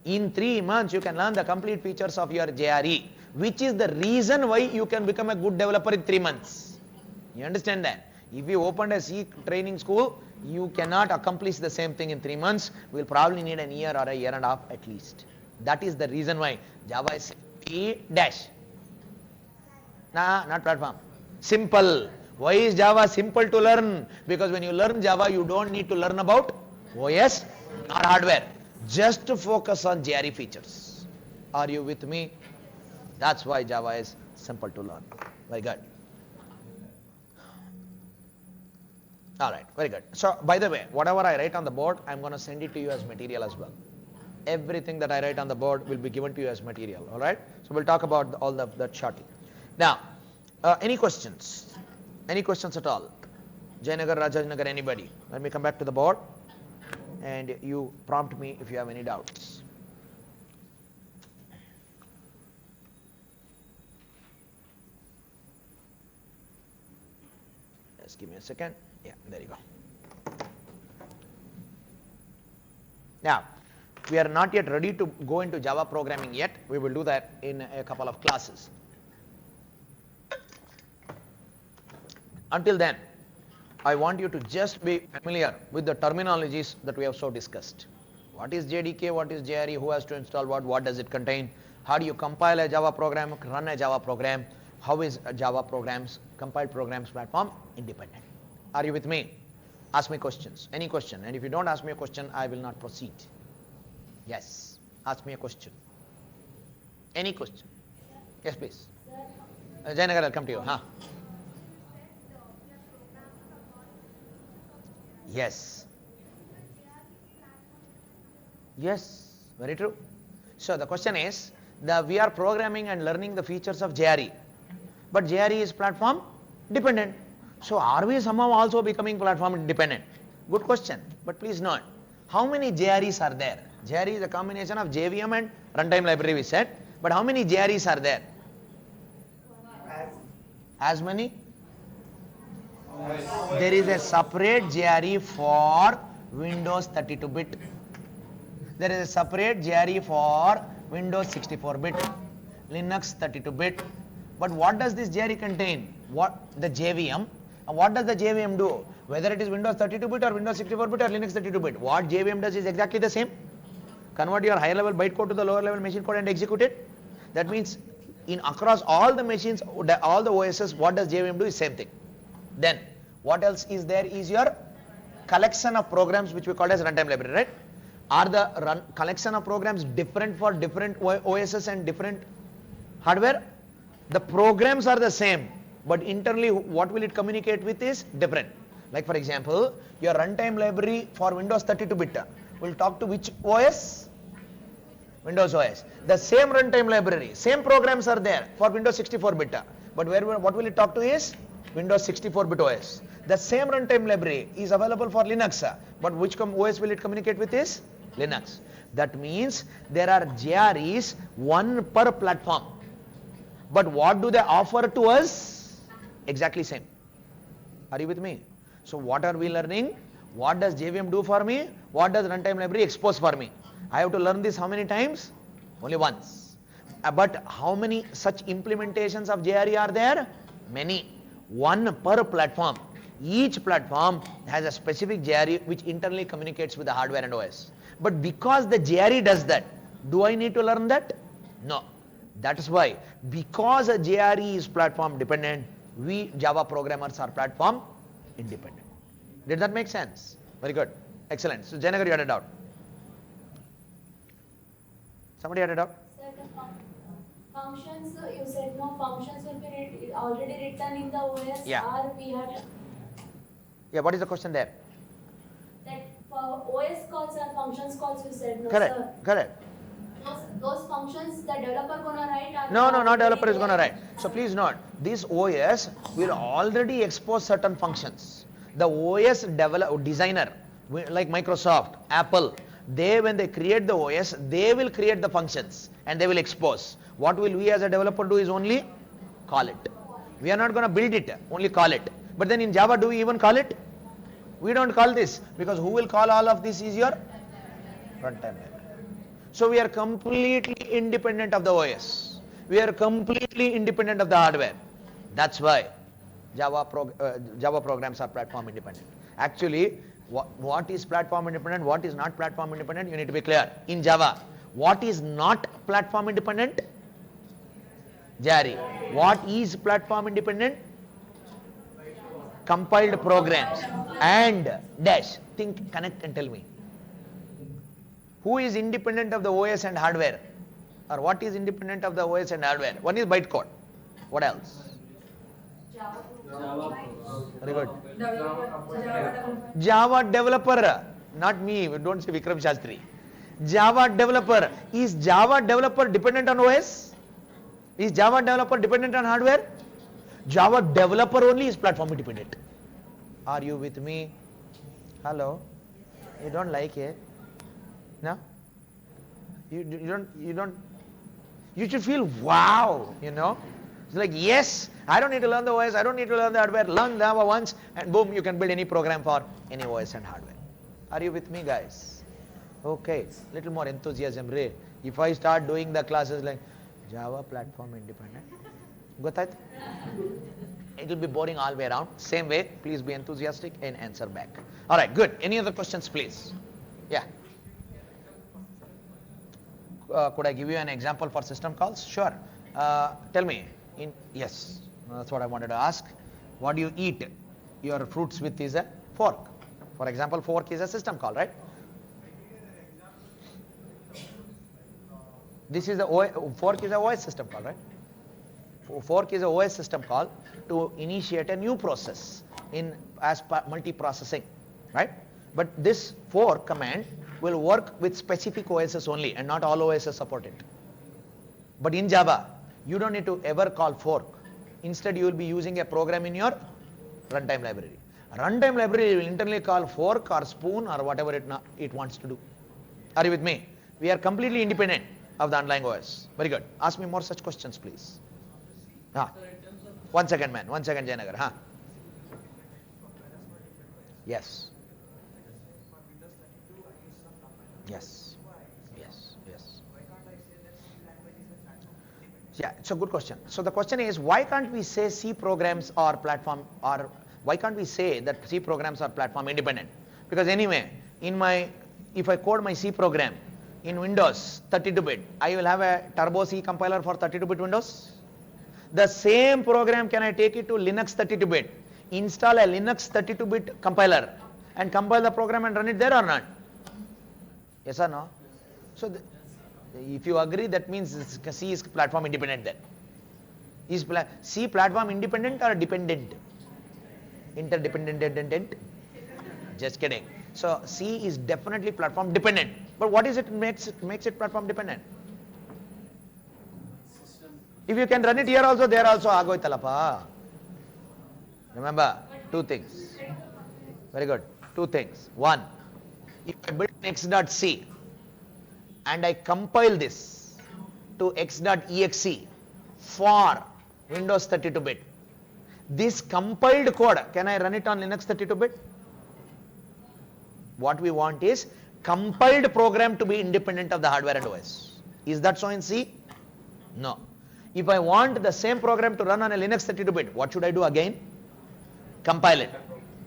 In 3 months you can learn the complete features of your JRE, which is the reason why you can become a good developer in 3 months. You understand that? If you opened a C training school, you cannot accomplish the same thing in 3 months. We will probably need a year or a year and a half at least. That is the reason why Java is P dash. Nah, not platform. Simple. Why is Java simple to learn? Because when you learn Java, you don't need to learn about OS or hardware. Just to focus on JRE features. Are you with me? That's why Java is simple to learn. Very good. Alright, very good. So, by the way, whatever I write on the board, I'm going to send it to you as material as well. Everything that I write on the board will be given to you as material. Alright? So, we'll talk about all that shortly. Now, any questions? Any questions at all? Jayanagar, Rajajnagar, anybody? Let me come back to the board and you prompt me if you have any doubts. Just give me a second. Yeah, there you go. Now, we are not yet ready to go into Java programming yet. We will do that in a couple of classes. Until then, I want you to just be familiar with the terminologies that we have so discussed. What is JDK, what is JRE, who has to install what does it contain, how do you compile a Java program, run a Java program, how is Java programs, compiled programs platform independent. Are you with me? Ask me questions, any question, and if you don't ask me a question, I will not proceed. Yes, ask me a question. Any question? Yes, please. Jayanagar, I'll come to you. Huh? Yes. Yes, very true. So the question is, we are programming and learning the features of JRE, but JRE is platform dependent. So are we somehow also becoming platform dependent? Good question, but please note, how many JREs are there? JRE is a combination of JVM and runtime library we said, but how many JREs are there? As many? There is a separate JRE for Windows 32-bit. There is a separate JRE for Windows 64-bit, Linux 32-bit. But what does this JRE contain? The JVM. And what does the JVM do? Whether it is Windows 32-bit or Windows 64-bit or Linux 32-bit, what JVM does is exactly the same. Convert your higher level bytecode to the lower level machine code and execute it. That means across all the machines, all the OSs, what does JVM do is same thing. Then what else is there is your collection of programs which we call as runtime library, right? Are the collection of programs different for different OSs and different hardware? The programs are the same, but internally what will it communicate with is different. Like for example, your runtime library for Windows 32-bit will talk to which OS? Windows OS. The same runtime library, same programs are there for Windows 64-bit, but what will it talk to is Windows 64-bit OS. The same runtime library is available for Linux, but which OS will it communicate with is Linux. That means there are JREs, one per platform. But what do they offer to us? Exactly same. Are you with me? So what are we learning? What does JVM do for me? What does runtime library expose for me? I have to learn this how many times? Only once. But how many such implementations of JRE are there? Many. One per platform. Each platform has a specific JRE which internally communicates with the hardware and OS. But because the JRE does that, do I need to learn that? No. That is why, because a JRE is platform dependent, we Java programmers are platform independent. Did that make sense? Very good. Excellent. So Janagar, you had a doubt. Somebody had a doubt? Sir, the functions, you said no functions will be already written in the OS, Yeah. or we have Yeah, what is the question there? that for OS calls and functions calls, you said no, Correct. sir. Correct. Those functions the developer gonna write, or No, not developer is going to write. So please note, this OS will already expose certain functions. The OS designer, like Microsoft, Apple, when they create the OS, they will create the functions and they will expose. What will we as a developer do is only call it. We are not going to build it, only call it. But then in Java, do we even call it? We don't call this, because who will call all of this is your runtime library. So we are completely independent of the OS. We are completely independent of the hardware. That's why Java programs are platform independent. Actually, what is platform independent, what is not platform independent, you need to be clear. In Java, what is not platform independent? JRE. What is platform independent? Compiled programs and dash. Think, connect and tell me. Who is independent of the OS and hardware? Or what is independent of the OS and hardware? One is bytecode. What else? Very good. Java developer. Not me. Don't say Vikram Shastri. Java developer. Is Java developer dependent on OS? Is Java developer dependent on hardware? Java developer only is platform independent. Are you with me? Hello? You don't like it? No? You don't, you should feel wow, you know? It's like, yes, I don't need to learn the OS, I don't need to learn the hardware, learn Java once, and boom, you can build any program for any OS and hardware. Are you with me, guys? Okay, little more enthusiasm, Ray. If I start doing the classes like Java platform independent, gotaita? It will be boring all the way around. Same way, please be enthusiastic and answer back. All right, good. Any other questions, please? Yeah. Could I give you an example for system calls? Sure. Tell me. Yes, that's what I wanted to ask. What do you eat your fruits with is a fork. For example, fork is a system call, right? This is fork is a OS system call, right? Fork is a OS system call to initiate a new process as multiprocessing, right? But this fork command will work with specific OSs only, and not all OSs support it. But in Java, you don't need to ever call fork. Instead, you will be using a program in your runtime library. Runtime library will internally call fork or spoon or whatever it wants to do. Are you with me? We are completely independent of the underlying OS. Very good. Ask me more such questions, please. One second, man. 1 second, Jayanagar. Yes. Yes. Yes. Yes. Yeah, it's a good question. So the question is, why can't we say C programs are platform, or why can't we say that C programs are platform independent? Because anyway, if I code my C program in Windows 32-bit, I will have a Turbo C compiler for 32-bit Windows. The same program, can I take it to Linux 32-bit, install a Linux 32-bit compiler, and compile the program and run it there or not? Yes or no? So if you agree, that means C is platform independent then. Is C platform independent or dependent? Interdependent? Just kidding. So C is definitely platform dependent. But what is it makes it platform dependent? If you can run it here also, there also, agoitalapa. Remember, two things. Very good. Two things. One, if I build x.c and I compile this to x.exe for Windows 32-bit, This compiled code, can I run it on Linux 32-bit? What we want is compiled program to be independent of the hardware and OS. Is that so in C? No. If I want the same program to run on a Linux 32-bit, what should I do again? Compile it.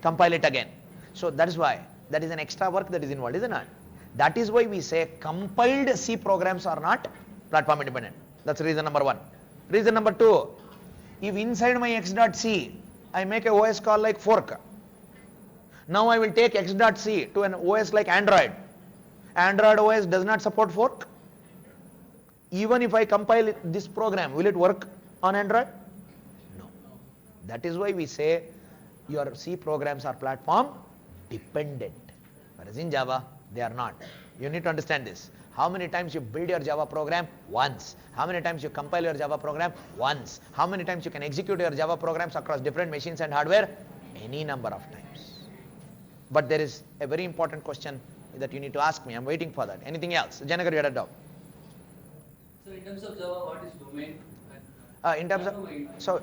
Compile it again. So that is why, that is an extra work that is involved, isn't it? That is why we say compiled C programs are not platform independent. That's reason number one. Reason number two, if inside my x.c, I make a OS call like fork. Now I will take x.c to an OS like Android. Android OS does not support fork. Even if I compile this program, will it work on Android? No. That is why we say your C programs are platform dependent. Whereas in Java, they are not. You need to understand this. How many times you build your Java program? Once. How many times you compile your Java program? Once. How many times you can execute your Java programs across different machines and hardware? Any number of times. But there is a very important question that you need to ask me. I'm waiting for that. Anything else? Janakar, you had a doubt. So in terms of Java, what is domain? In terms of, so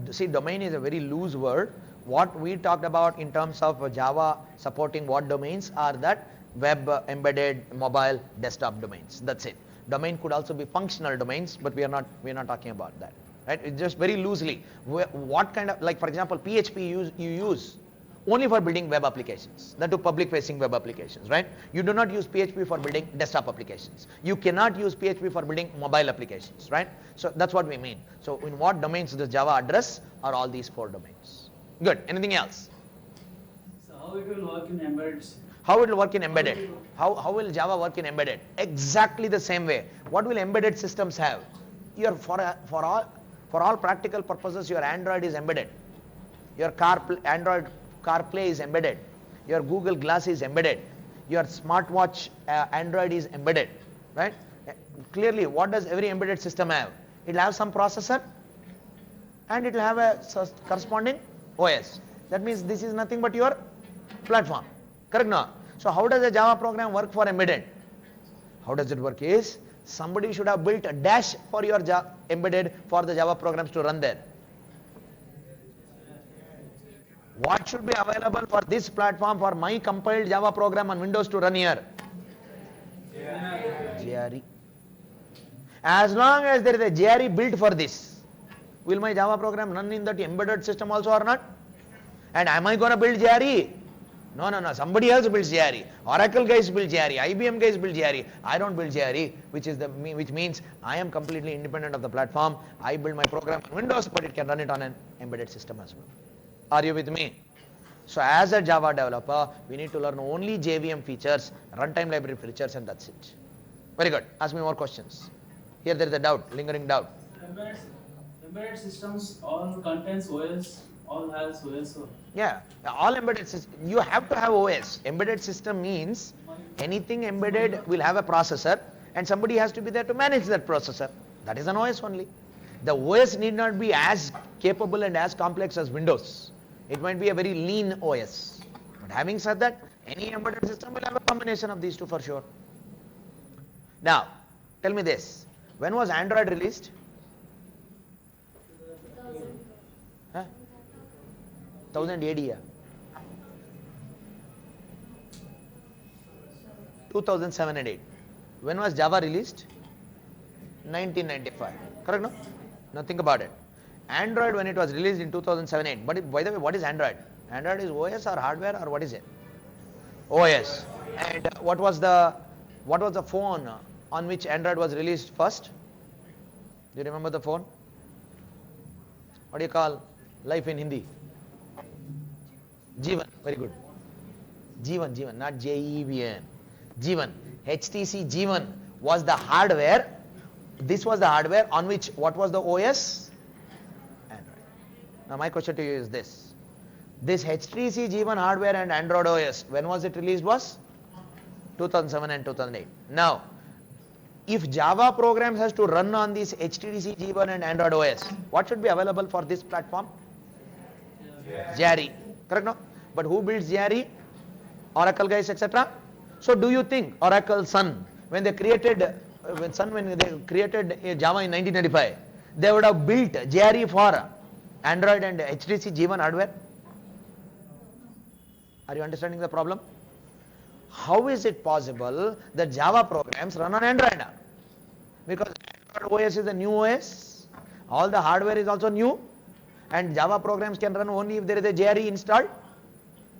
see, domain is a very loose word. What we talked about in terms of Java supporting what domains are that web, embedded, mobile, desktop domains. That's it. Domain could also be functional domains, but we are not talking about that, right? It's just very loosely. What kind of, like for example, PHP you use only for building web applications, that to public-facing web applications, right? You do not use PHP for building desktop applications. You cannot use PHP for building mobile applications, right? So that's what we mean. So in what domains does Java address are all these four domains. Good. Anything else? So how it will work in embedded? How it will work in embedded? How will Java work in embedded? Exactly the same way. What will embedded systems have? Your for all practical purposes, your Android is embedded. Your Android CarPlay is embedded. Your Google Glass is embedded. Your smartwatch Android is embedded, right? Clearly, what does every embedded system have? It will have some processor and it will have a corresponding OS. That means this is nothing but your platform. Correct now? So how does a Java program work for embedded? How does it work is, somebody should have built a dash for your embedded for the Java programs to run there. What should be available for this platform for my compiled Java program on Windows to run here? JRE. As long as there is a JRE built for this, will my Java program run in that embedded system also or not? And am I going to build JRE? No. Somebody else builds JRE. Oracle guys build JRE. IBM guys build JRE. I don't build JRE, which means I am completely independent of the platform. I build my program on Windows, but it can run it on an embedded system as well. Are you with me? So as a Java developer, we need to learn only JVM features, runtime library features, and that's it. Very good. Ask me more questions. Here there is a doubt, lingering doubt. Embedded systems all contains OS, all has OS. Yeah, all embedded systems, you have to have OS. Embedded system means anything embedded will have a processor and somebody has to be there to manage that processor. That is an OS only. The OS need not be as capable and as complex as Windows. It might be a very lean OS. But having said that, any embedded system will have a combination of these two for sure. Now, tell me this. When was Android released? 1000 AD, yeah. 2007 and 8. When was Java released? 1995. Correct, no? Now think about it. Android, when it was released in 2007-8, but by the way, what is Android? Android is OS or hardware or what is it? OS. And what was the phone on which Android was released first? Do you remember the phone? What do you call life in Hindi? Jeevan. Very good. Jeevan, not Jeevan. Jeevan. HTC Jeevan was the hardware. This was the hardware on which, what was the OS? Android. Now my question to you is this. This HTC Jeevan hardware and Android OS, when was it released was? 2007 and 2008. Now, if Java programs has to run on this HTC Jeevan and Android OS, what should be available for this platform? JRE. Correct, no? But who builds JRE? Oracle guys, etc. So do you think Oracle Sun, when they created Java in 1995, they would have built JRE for Android and HTC G1 hardware? Are you understanding the problem? How is it possible that Java programs run on Android? Because Android OS is a new OS. All the hardware is also new. And Java programs can run only if there is a JRE installed.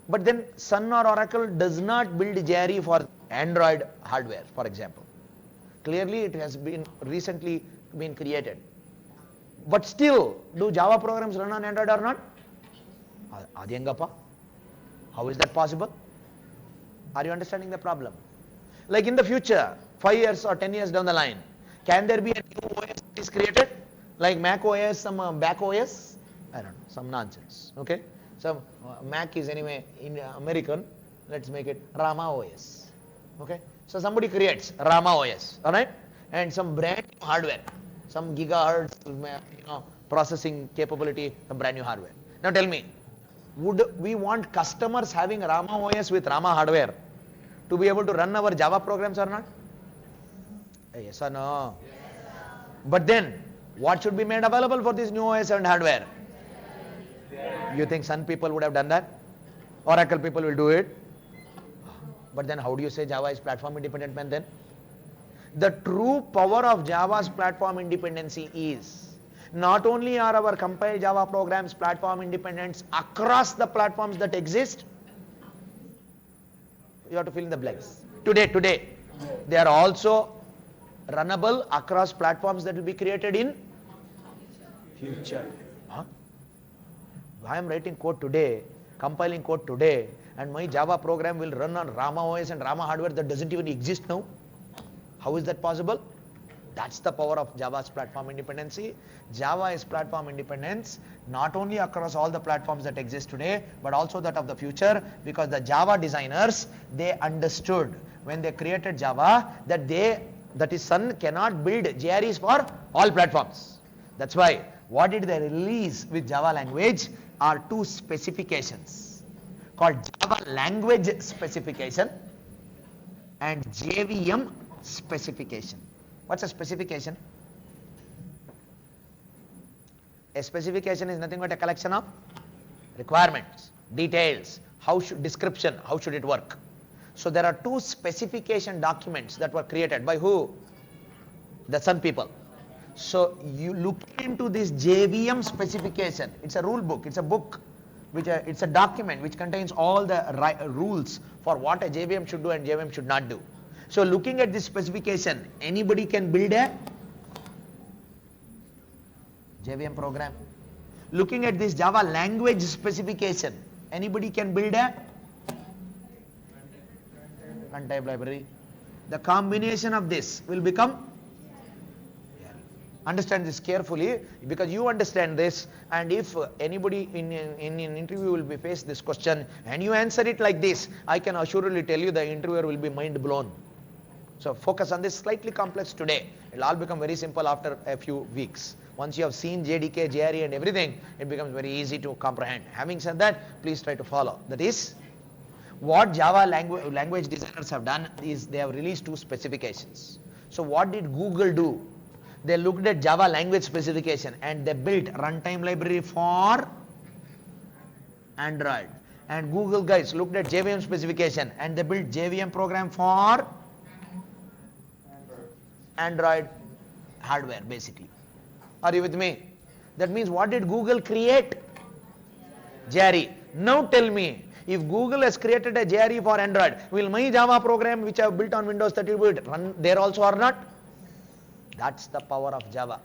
But then Sun or Oracle does not build JRE for Android hardware, for example. Clearly it has been recently been created. But still, do Java programs run on Android or not? Adiyangappa? How is that possible? Are you understanding the problem? Like in the future, 5 years or 10 years down the line, can there be a new OS that is created? Like Mac OS, some back OS? I don't know, some nonsense. Okay? So Mac is anyway in American, let's make it Rama OS. Okay? So somebody creates Rama OS, alright? And some brand new hardware, some gigahertz processing capability, some brand new hardware. Now tell me, would we want customers having Rama OS with Rama hardware to be able to run our Java programs or not? Yes or no? Yes. But then, what should be made available for this new OS and hardware? You think Sun people would have done that? Oracle people will do it? But then how do you say Java is platform independent then? The true power of Java's platform independency is not only are our compiled Java programs platform independent across the platforms that exist, you have to fill in the blanks. Today, they are also runnable across platforms that will be created in future. Huh? I am writing code today, compiling code today, and my Java program will run on Rama OS and Rama hardware that doesn't even exist now. How is that possible? That's the power of Java's platform independency. Java is platform independence not only across all the platforms that exist today, but also that of the future, because the Java designers, they understood when they created Java that is Sun cannot build JREs for all platforms. That's why what did they release with Java language are two specifications called Java language specification and JVM specification. What's a specification? A specification is nothing but a collection of requirements, details, description, how should it work. So there are two specification documents that were created by who? The Sun people. So you look into this JVM specification. It's a rule book, it's a book, it's a document which contains all the rules for what a JVM should do and JVM should not do. So looking at this specification, anybody can build a JVM program. Looking at this Java language specification, anybody can build a runtime library. The combination of this will become, understand this carefully, because you understand this, and if anybody in an interview will be faced this question and you answer it like this, I can assuredly tell you the interviewer will be mind blown. So focus on this slightly complex today. It will all become very simple after a few weeks. Once you have seen JDK, JRE and everything, it becomes very easy to comprehend. Having said that, please try to follow. That is, what Java language designers have done is they have released two specifications. So what did Google do? They looked at Java language specification and they built runtime library for Android. And Google guys looked at JVM specification and they built JVM program for Android hardware basically. Are you with me? That means what did Google create? JRE. Now tell me, if Google has created a JRE for Android, will my Java program which I have built on Windows 32 run there also or not? That's the power of Java.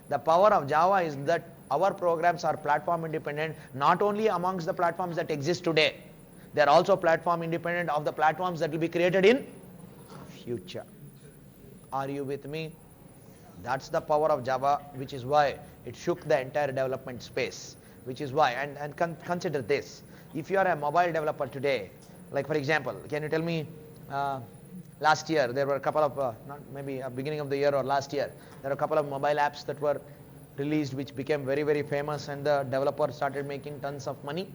The power of Java is that our programs are platform independent not only amongst the platforms that exist today, they are also platform independent of the platforms that will be created in future. Are you with me? That's the power of Java, which is why it shook the entire development space. Which is why, and consider this, if you are a mobile developer today, like for example, can you tell me, last year there were a couple of, maybe beginning of the year or last year, there were a couple of mobile apps that were released which became very, very famous and the developer started making tons of money.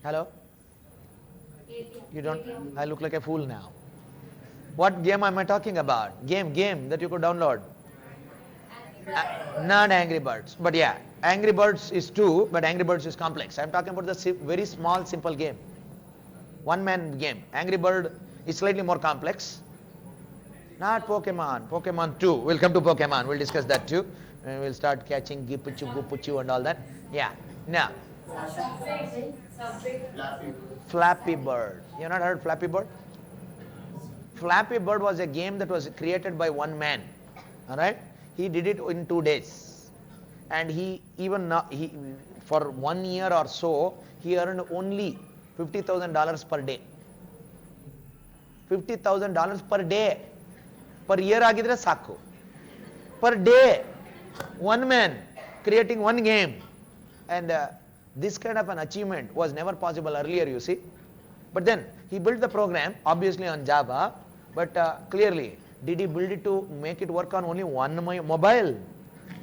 Hello? You don't, I look like a fool now. What game am I talking about? Game that you could download. Not Angry Birds. But yeah, Angry Birds is two, but Angry Birds is complex. I'm talking about the very small, simple game. One man game. Angry Bird is slightly more complex. Not Pokemon. Pokemon 2. We'll come to Pokemon. We'll discuss that too. And we'll start catching Gipuchu, Gupuchu and all that. Yeah. Now, Flappy Bird. You not heard Flappy Bird? Flappy Bird was a game that was created by one man. Alright? He did it in 2 days. And he for 1 year or so, he earned only $50,000 per day. $50,000 per day. Per year agidre saku. Per day. One man creating one game. And this kind of an achievement was never possible earlier, you see. But then he built the program obviously on Java, but clearly, did he build it to make it work on only one mobile?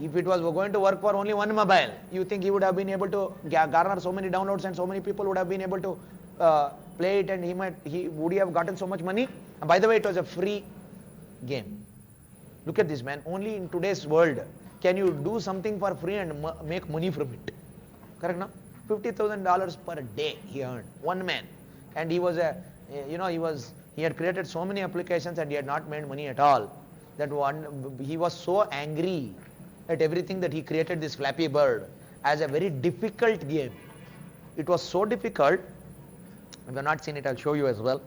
If it was going to work for only one mobile, you think he would have been able to garner so many downloads and so many people would have been able to play it, and would he have gotten so much money? And by the way, it was a free game. Look at this, man. Only in today's world can you do something for free and make money from it. Correct now? $50,000 per day he earned, one man. And he was he had created so many applications and he had not made money at all. He was so angry at everything that he created this Flappy Bird as a very difficult game. It was so difficult, if you have not seen it, I'll show you as well,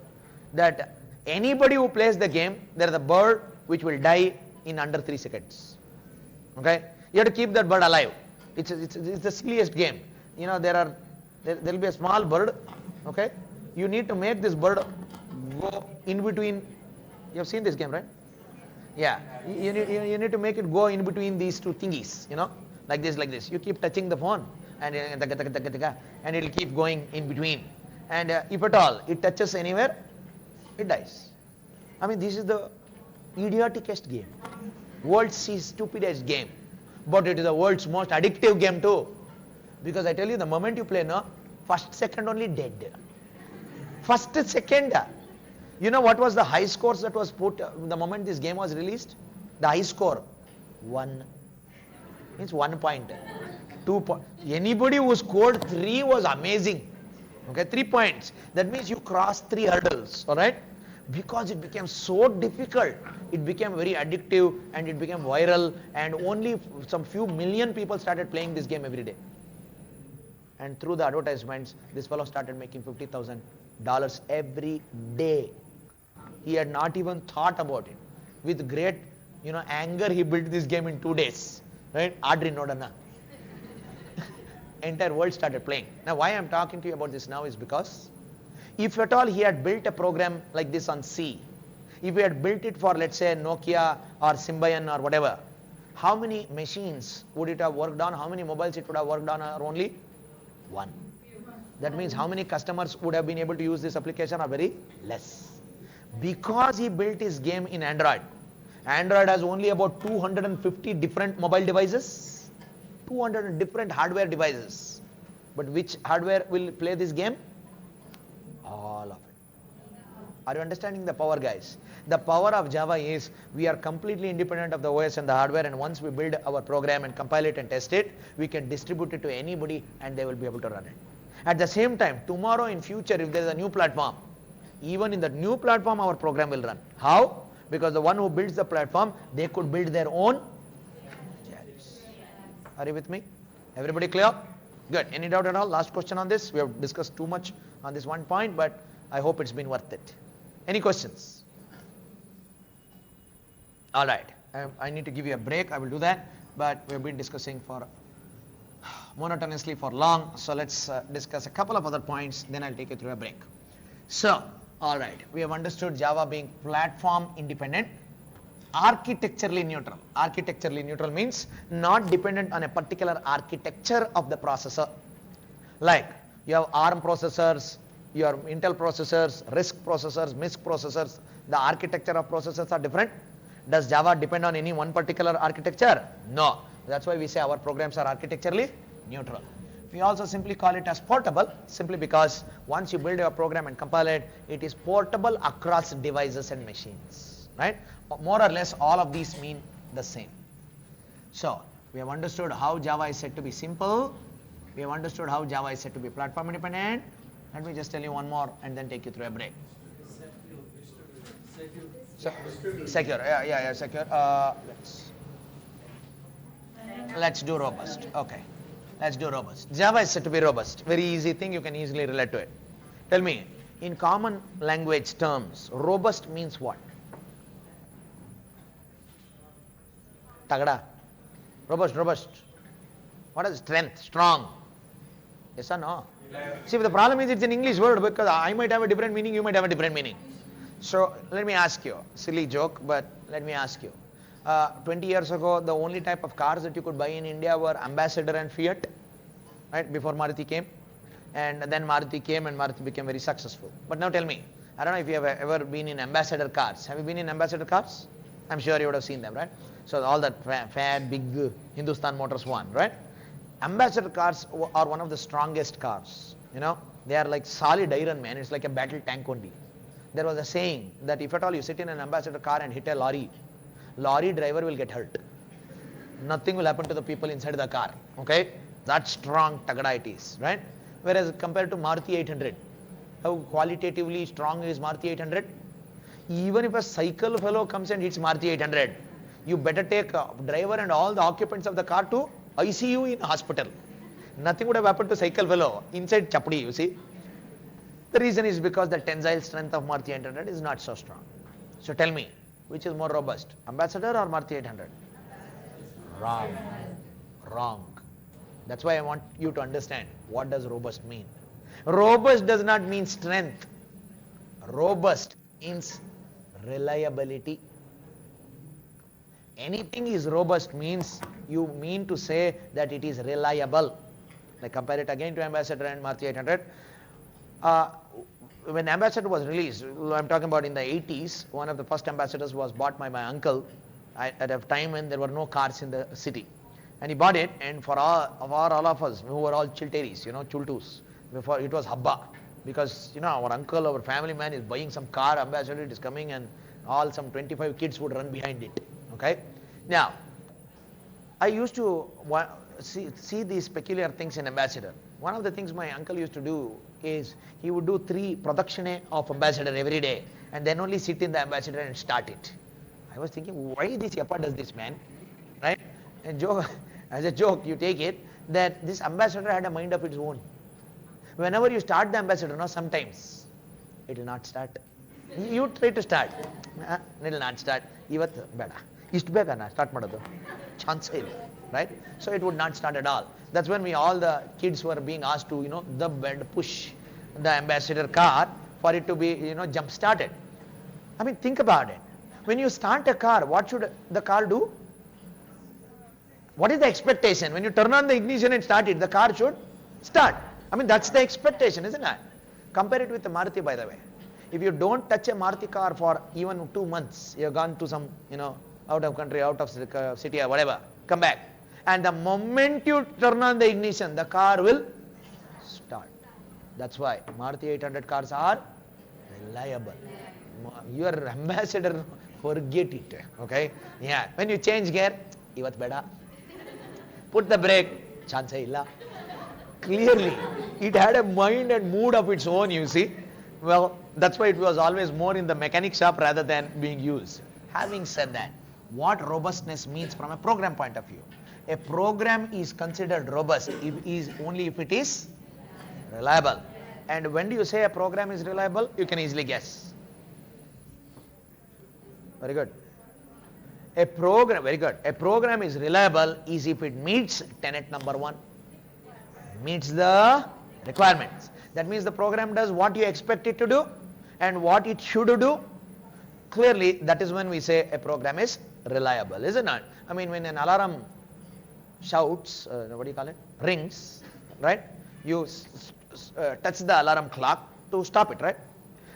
that anybody who plays the game, there is a bird which will die in under 3 seconds. Okay? You have to keep that bird alive. It's the silliest game. You know, there will be a small bird, okay? You need to make this bird go in between. You have seen this game, right? Yeah. You need to make it go in between these two thingies, you know, like this. You keep touching the phone and it will keep going in between. And if at all it touches anywhere, it dies. I mean, this is the idioticest game. World's stupidest game. But it is the world's most addictive game too. Because I tell you, the moment you play, no, first second only dead. First second. You know what was the high scores that was put the moment this game was released? The high score, 1. Means 1 point. 2 point. Anybody who scored 3 was amazing. Okay, 3 points. That means you crossed 3 hurdles. Alright? Because it became so difficult, it became very addictive and it became viral, and only some few million people started playing this game every day. And through the advertisements, this fellow started making $50,000 every day. He had not even thought about it. With great, anger, he built this game in 2 days. Right? Adri Nodana. Entire world started playing. Now, why I'm talking to you about this now is because if at all he had built a program like this on C, if he had built it for, let's say, Nokia or Symbian or whatever, how many machines would it have worked on? How many mobiles it would have worked on? Or only 1. That means how many customers would have been able to use this application? Are very less. Because he built his game in Android. Android has only about 250 different mobile devices, 200 different hardware devices. But which hardware will play this game? All of it. Are you understanding the power, guys? The power of Java is we are completely independent of the OS and the hardware, and once we build our program and compile it and test it, we can distribute it to anybody and they will be able to run it. At the same time, tomorrow in future, if there is a new platform, even in the new platform our program will run. How? Because the one who builds the platform, they could build their own apps. Are you with me? Everybody clear? Good. Any doubt at all? Last question on this. We have discussed too much on this one point, but I hope it's been worth it. Any questions? All right. I need to give you a break. I will do that. But we have been discussing for monotonously for long. So let's discuss a couple of other points. Then I'll take you through a break. So, all right. We have understood Java being platform independent, architecturally neutral. Architecturally neutral means not dependent on a particular architecture of the processor. Like you have ARM processors, your Intel processors, RISC processors, MISC processors. The architecture of processors are different. Does Java depend on any one particular architecture? No. That's why we say our programs are architecturally neutral. We also simply call it as portable, simply because once you build your program and compile it, it is portable across devices and machines. Right? More or less all of these mean the same. So, we have understood how Java is said to be simple. We have understood how Java is said to be platform independent. Let me just tell you one more and then take you through a break. Secure, yeah, secure. Let's do robust. Okay, let's do robust. Java is said to be robust. Very easy thing, you can easily relate to it. Tell me, in common language terms, robust means what? Tagada. Robust. What is strength? Strong. Yes or no? See, the problem is it's an English word because I might have a different meaning, you might have a different meaning. So let me ask you, silly joke, but let me ask you. 20 years ago, the only type of cars that you could buy in India were Ambassador and Fiat, right? Before Maruti came. And then Maruti came and Maruti became very successful. But now tell me, I don't know if you have ever been in Ambassador cars. Have you been in Ambassador cars? I'm sure you would have seen them, right? So all that fat, big Hindustan Motors one, right? Ambassador cars are one of the strongest cars. You know, they are like solid iron, man. It's like a battle tank only. There was a saying that if at all you sit in an Ambassador car and hit a lorry driver will get hurt. Nothing will happen to the people inside the car. Okay? That strong Tagada it is, right? Whereas compared to Maruti 800, how qualitatively strong is Maruti 800? Even if a cycle fellow comes and hits Maruti 800, you better take a driver and all the occupants of the car to ICU in hospital. Nothing would have happened to cycle fellow inside Chapdi, you see. The reason is because the tensile strength of Maruti 800 is not so strong. So tell me, which is more robust, Ambassador or Maruti 800? Wrong. That's why I want you to understand what does robust mean. Robust does not mean strength. Robust means reliability. Anything is robust means you mean to say that it is reliable. Like compare it again to Ambassador and Maruti 800. When Ambassador was released, I'm talking about in the 80s, one of the first Ambassadors was bought by my uncle at a time when there were no cars in the city. And he bought it, and for all of us who were all chilteris, chultus, before it was habba. Because, our uncle, our family man is buying some car, Ambassador, it is coming, and some 25 kids would run behind it. Okay? Now, I used to see these peculiar things in Ambassador. One of the things my uncle used to do is he would do 3 production of Ambassador every day and then only sit in the Ambassador and start it. I was thinking, why this Yappa does this, man? Right? And as a joke, you take it that this Ambassador had a mind of its own. Whenever you start the Ambassador, sometimes it will not start. You try to start. It will not start. Ivat beda. Ist bega na start madodu. Chance illa. Right? So it would not start at all. That's when all the kids were being asked to, push the Ambassador car for it to be, jump started. I mean, think about it. When you start a car, what should the car do? What is the expectation? When you turn on the ignition and start it, the car should start. I mean, that's the expectation, isn't it? Compare it with the Maruti, by the way. If you don't touch a Maruti car for even 2 months, you've gone to some, out of country, out of city or whatever, come back. And the moment you turn on the ignition, the car will start. That's why Maruti 800 cars are reliable. Your Ambassador, forget it. Okay? Yeah. When you change gear, ivat beda. Put the brake, chance illa. Clearly, it had a mind and mood of its own, you see. Well, that's why it was always more in the mechanic shop rather than being used. Having said that, what robustness means from a program point of view? A program is considered robust only if it is reliable. And when do you say a program is reliable? You can easily guess. Very good. A program is reliable is if it meets tenet number 1. Meets the requirements. That means the program does what you expect it to do and what it should do. Clearly, that is when we say a program is reliable, isn't it? I mean, when an alarm shouts, rings, right? You touch the alarm clock to stop it, right?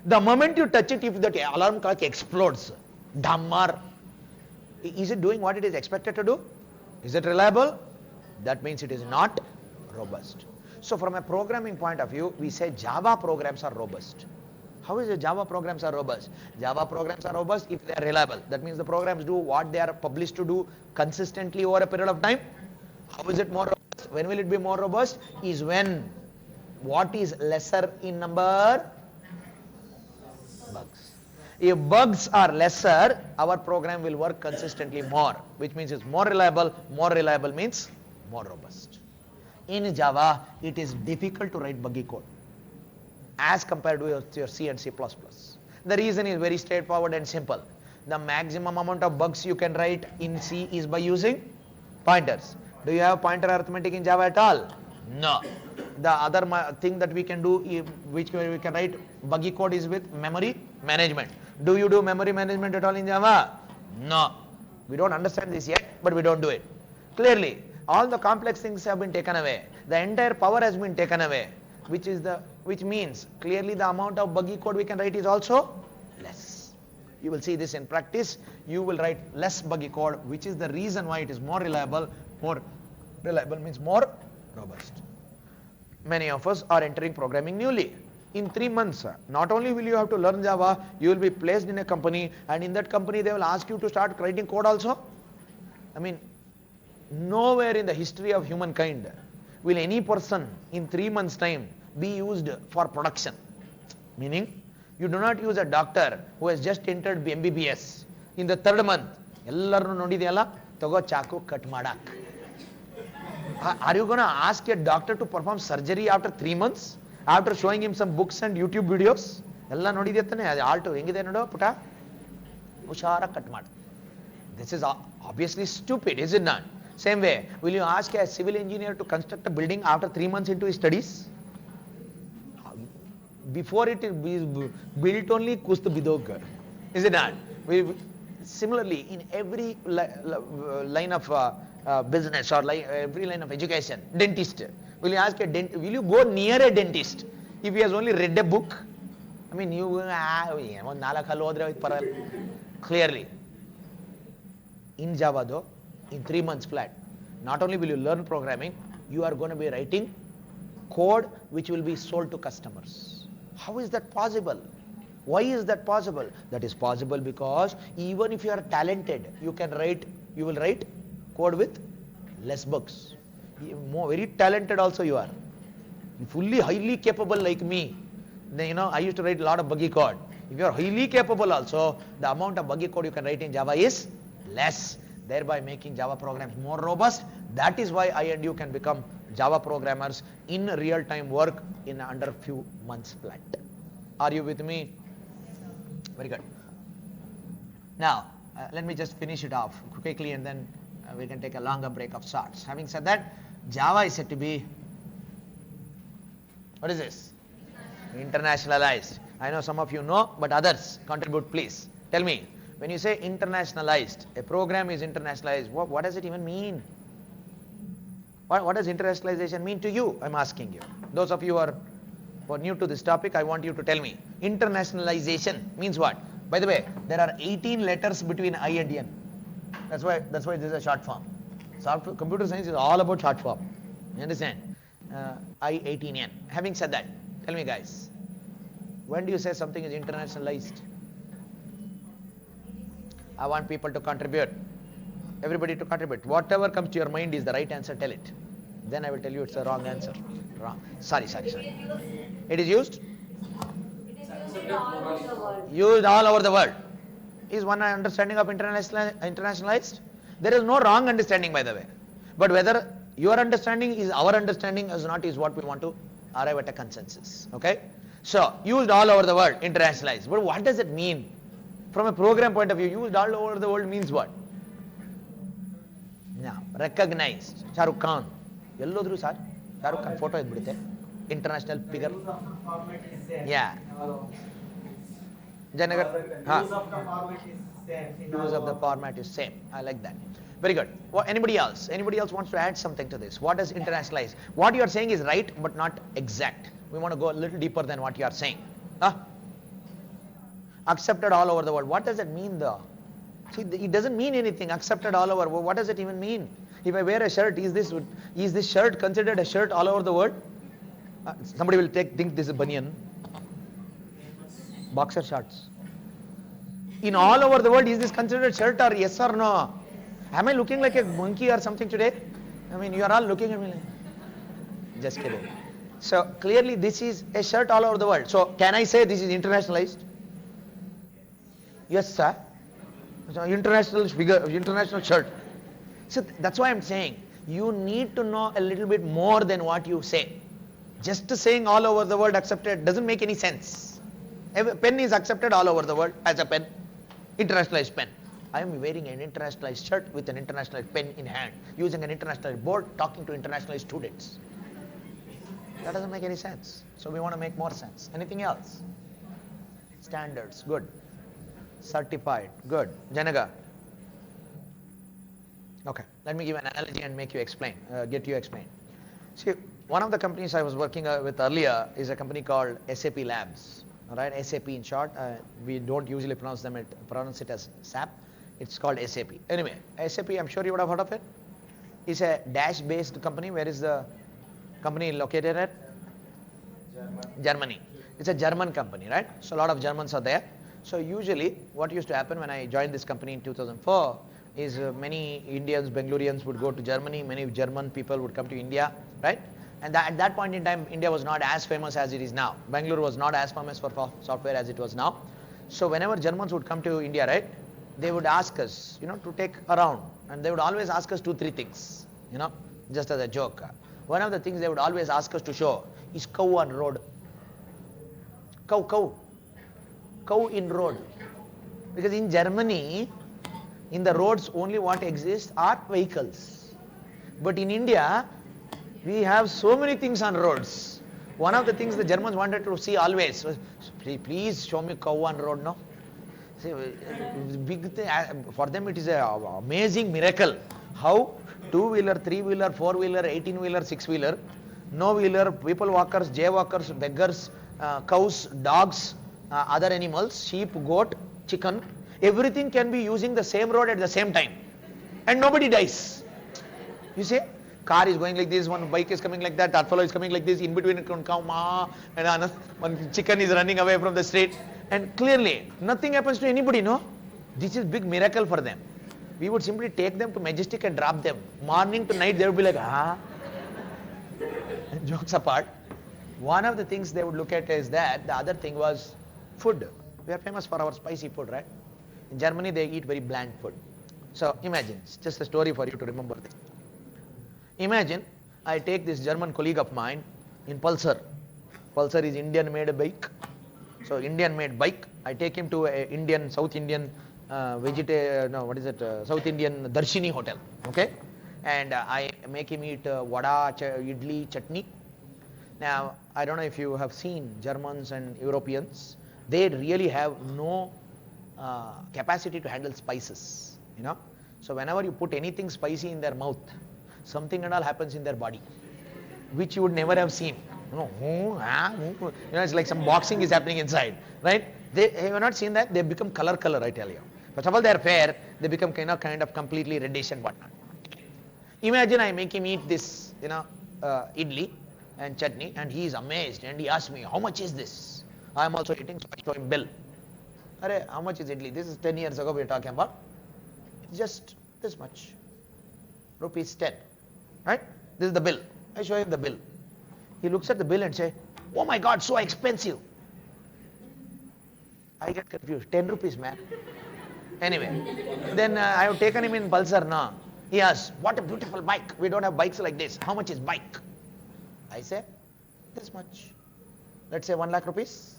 The moment you touch it, if the alarm clock explodes, dhammar, is it doing what it is expected to do? Is it reliable? That means it is not robust. So from a programming point of view, we say Java programs are robust. How is it Java programs are robust? Java programs are robust if they are reliable. That means the programs do what they are published to do consistently over a period of time. How is it more robust? When will it be more robust? Is when what is lesser in number? Bugs. If bugs are lesser, our program will work consistently more, which means it's more reliable. More reliable means more robust. In Java, it is difficult to write buggy code as compared to your C and C++. The reason is very straightforward and simple. The maximum amount of bugs you can write in C is by using pointers. Do you have pointer arithmetic in Java at all? No. The other thing that we can do, which we can write buggy code, is with memory management. Do you do memory management at all in Java? No. We don't understand this yet, but we don't do it. Clearly, all the complex things have been taken away. The entire power has been taken away, which means clearly the amount of buggy code we can write is also less. You will see this in practice. You will write less buggy code, which is the reason why it is more reliable. More reliable means more robust. Many of us are entering programming newly. In 3 months, not only will you have to learn Java, you will be placed in a company, and in that company they will ask you to start writing code also. I mean, nowhere in the history of humankind will any person in 3 months' time be used for production. Meaning, you do not use a doctor who has just entered MBBS. In the 3rd month, ellarnu nodidiyalla, togo chaku cut madak. Are you going to ask a doctor to perform surgery after 3 months? After showing him some books and YouTube videos? Ella nodidiyatane alto hengide nodo puta hushara cut mad. This is obviously stupid, is it not? Same way, will you ask a civil engineer to construct a building after 3 months into his studies? Before it is built only kust bidog. Is it not? Similarly, in every line of business or every line of education, dentist. Will you ask will you go near a dentist if he has only read a book? I mean, clearly. In Java though, in 3 months flat, not only will you learn programming, you are going to be writing code which will be sold to customers. How is that possible? Why is that possible? That is possible because even if you are talented, you will write code with less bugs. Very talented also you are. Fully highly capable like me, then I used to write a lot of buggy code. If you are highly capable also, the amount of buggy code you can write in Java is less, thereby making Java programs more robust. That is why I and you can become Java programmers in real-time work in under few months flat. Are you with me? Very good. Now, let me just finish it off quickly and then we can take a longer break of sorts. Having said that, Java is said to be, what is this? Internationalized. I know some of you know, but others contribute, please. Tell me, when you say internationalized, a program is internationalized, what does it even mean? What does internationalization mean to you? I'm asking you. Those of you who are new to this topic, I want you to tell me. Internationalization means what? By the way, there are 18 letters between I and N. That's why this is a short form. Computer science is all about short form. You understand? I18N. Having said that, tell me guys, when do you say something is internationalized? I want people to contribute. Everybody to contribute. Whatever comes to your mind is the right answer, tell it. Then I will tell you it's a wrong answer. Wrong. Sorry. It is used? It is used all over the world. Used all over the world. Is one understanding of internationalized? There is no wrong understanding, by the way. But whether your understanding is our understanding or not is what we want to arrive at a consensus. Okay? So, used all over the world, internationalized. But what does it mean? From a program point of view, used all over the world means what? Now, recognized. Shah Rukh Khan. Yellodru sir. Shah Rukh Khan photo idbidutte. International figure. Yeah. Janagar. Use of the format is same. I like that. Very good. Well, anybody else? Anybody else wants to add something to this? What does internationalize? What you are saying is right, but not exact. We want to go a little deeper than what you are saying. Accepted all over the world. What does it mean though? See, it doesn't mean anything. Accepted all over. What does it even mean? If I wear a shirt, is this shirt considered a shirt all over the world? Somebody will think this is banyan. Boxer shorts. In all over the world, is this considered shirt or yes or no? Am I looking like a monkey or something today? I mean, you are all looking at me like, just kidding. So clearly this is a shirt all over the world. So can I say this is internationalized? Yes, sir. So international figure, international shirt. So that's why I'm saying you need to know a little bit more than what you say. Just saying all over the world accepted doesn't make any sense. A pen is accepted all over the world as a pen, internationalized pen. I am wearing an internationalized shirt with an international pen in hand, using an international board, talking to international students. That doesn't make any sense. So we want to make more sense. Anything else? Standards, good. Certified, good. Janaga. Okay, let me give an analogy and make you explain, get you explain. See, one of the companies I was working with earlier is a company called SAP Labs. All right, SAP in short. We don't usually pronounce it as SAP. It's called SAP. Anyway, SAP, I'm sure you would have heard of it. It's a Dash-based company. Where is the company located at? Germany. It's a German company, right? So a lot of Germans are there. So usually what used to happen when I joined this company in 2004 is many Indians, Bangaloreans would go to Germany, many German people would come to India, right? And at that point in time, India was not as famous as it is now. Bangalore was not as famous for software as it was now. So whenever Germans would come to India, right, they would ask us, to take around. And they would always ask us 2-3 things, just as a joke. One of the things they would always ask us to show is cow on road. Cow in road. Because in Germany, in the roads only what exists are vehicles. But in India, we have so many things on roads. One of the things the Germans wanted to see always was, please show me cow on road, no? See, big thing, for them it is an amazing miracle. How 2-wheeler, 3-wheeler, 4-wheeler, 18-wheeler, 6-wheeler, no-wheeler, people walkers, jaywalkers, beggars, cows, dogs, other animals, sheep, goat, chicken, everything can be using the same road at the same time. And nobody dies. You see? Car is going like this, one bike is coming like that fellow is coming like this, in between it can come, and another, one chicken is running away from the street. And clearly, nothing happens to anybody, no? This is big miracle for them. We would simply take them to Majestic and drop them. Morning to night, they would be like, Jokes apart. One of the things they would look at is that, the other thing was food. We are famous for our spicy food, right? In Germany, they eat very bland food. So imagine, it's just a story for you to remember this. Imagine, I take this German colleague of mine in Pulsar. Pulsar is Indian-made bike. So Indian-made bike. I take him to a South Indian South Indian Darshini hotel. Okay, and I make him eat vada, idli, chutney. Now I don't know if you have seen Germans and Europeans. They really have no capacity to handle spices. So whenever you put anything spicy in their mouth, something and all happens in their body, which you would never have seen. It's like some boxing is happening inside, right? They have not seen that. They become color, I tell you. First of all, they are fair. They become kind of completely reddish and whatnot. Imagine I make him eat this, idli and chutney, and he is amazed, and he asks me, how much is this? I am also eating, so I show him bill. Arey, how much is idli? This is 10 years ago we are talking about. Just this much. Rupees 10. Right? This is the bill. I show him the bill. He looks at the bill and says, oh my God, so expensive. I get confused. 10 rupees, man. Anyway, then I have taken him in Pulsar now. He asks, what a beautiful bike. We don't have bikes like this. How much is bike? I say, this much. Let's say 1 lakh rupees.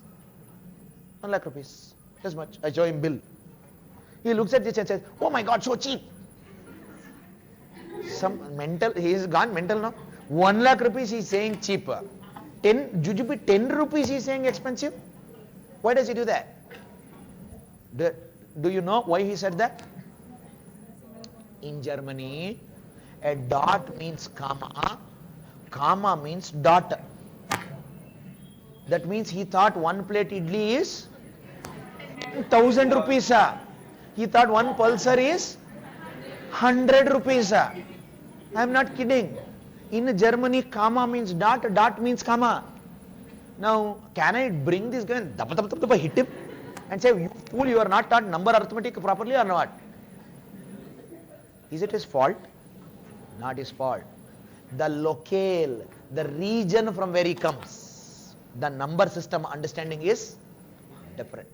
1 lakh rupees. This much. I show him bill. He looks at this and says, oh my God, so cheap. He is gone mental now. 1 lakh rupees he is saying cheap. 10 rupees he is saying expensive. Why does he do that? Do you know why he said that? In Germany, a dot means comma, comma means dot. That means he thought one plate idli is 1000 rupees. He thought one pulsar is 100 rupees. I am not kidding. In Germany, comma means dot, dot means comma. Now, can I bring this guy and hit him? and say, you fool, you are not taught number arithmetic properly or not? Is it his fault? Not his fault. The locale, the region from where he comes, the number system understanding is different.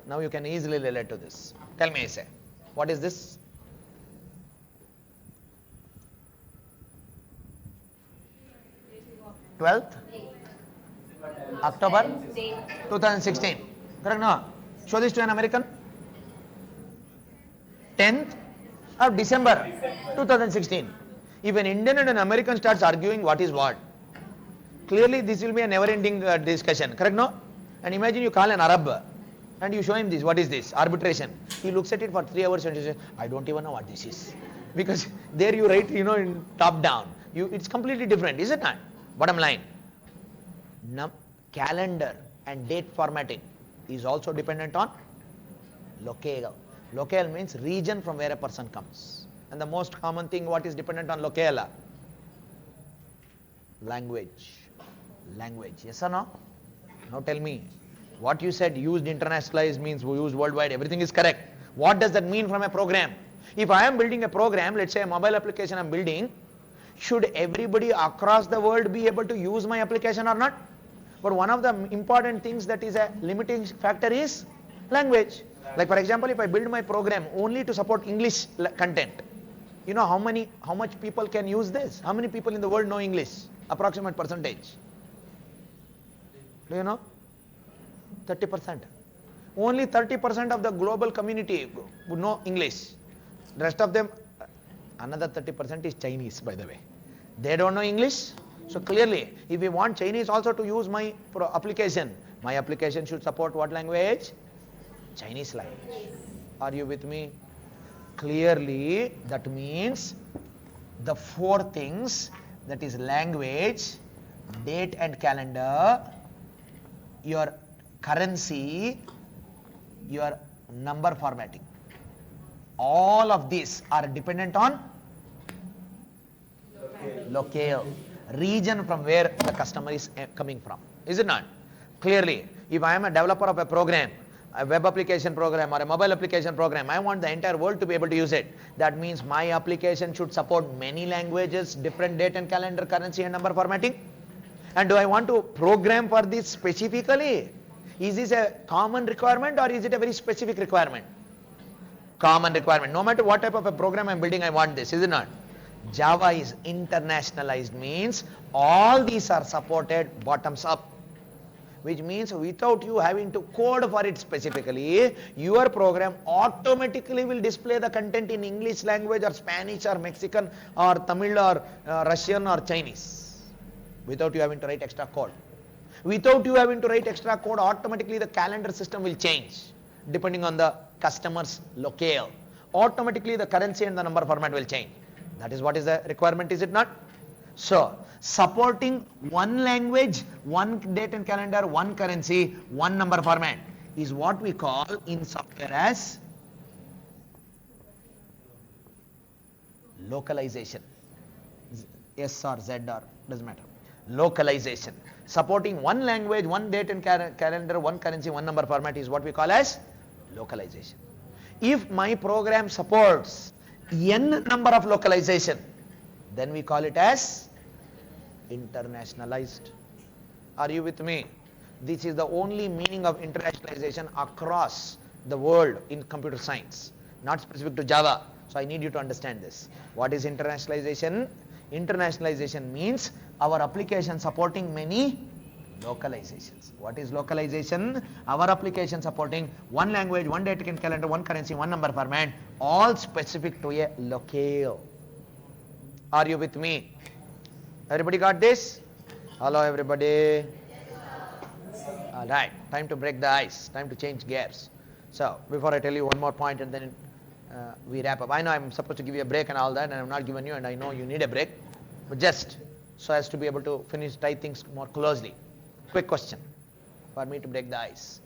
Now you can easily relate to this. Tell me, say, what is this? Twelfth October 2016. Correct? No. Show this to an American. 10th of December 2016. If an Indian and an American starts arguing what is what, clearly this will be a never-ending discussion. Correct? No. And imagine you call an Arab and you show him this. What is this? Arbitration. He looks at it for 3 hours and he says, I don't even know what this is. Because there you write, in top down. It's completely different, is it not? Bottom line. Calendar and date formatting is also dependent on locale. Locale means region from where a person comes. And the most common thing, what is dependent on locale? Language. Language. Yes or no? Now tell me, what you said, used internationalized means used worldwide, everything is correct. What does that mean from a program? If I am building a program, let's say a mobile application I am building, should everybody across the world be able to use my application or not? But one of the important things that is a limiting factor is language. Like for example, if I build my program only to support English content, you know how much people can use this? How many people in the world know English? Approximate percentage. Do you know? 30%. Only 30% of the global community would know English. The rest of them, another 30% is Chinese, by the way. They don't know English. So clearly, if we want Chinese also to use my application should support what language? Chinese language. Are you with me? Clearly, that means the 4 things, that is language, date and calendar, your currency, your number formatting. All of these are dependent on locale, region from where the customer is coming from. Is it not? Clearly, if I am a developer of a program, a web application program or a mobile application program, I want the entire world to be able to use it. That means my application should support many languages, different date and calendar, currency and number formatting. And do I want to program for this specifically? Is this a common requirement or is it a very specific requirement? Common requirement. No matter what type of a program I am building, I want this, is it not? Java is internationalized, means all these are supported bottoms up, which means without you having to code for it specifically, your program automatically will display the content in English language or Spanish or Mexican or Tamil or Russian or Chinese, without you having to write extra code. Without you having to write extra code, automatically the calendar system will change depending on the customer's locale. Automatically the currency and the number format will change. That is what is the requirement, is it not? So, supporting one language, one date and calendar, one currency, one number format is what we call in software as localization. S or Z or doesn't matter. Localization. Supporting one language, one date and calendar, one currency, one number format is what we call as localization. If my program supports n number of localization, then we call it as internationalized. Are you with me? This is the only meaning of internationalization across the world in computer science, not specific to Java. So I need you to understand this. What is internationalization? Internationalization means our application supporting many localizations. What is localization? Our application supporting one language, one date and calendar, one currency, one number format, all specific to a locale. Are you with me? Everybody got this? Hello everybody. Alright, time to break the ice, time to change gears. So, before I tell you one more point and then we wrap up. I know I'm supposed to give you a break and all that, and I'm not giving you, and I know you need a break, but just so as to be able to tie things more closely. Quick question for me to break the ice.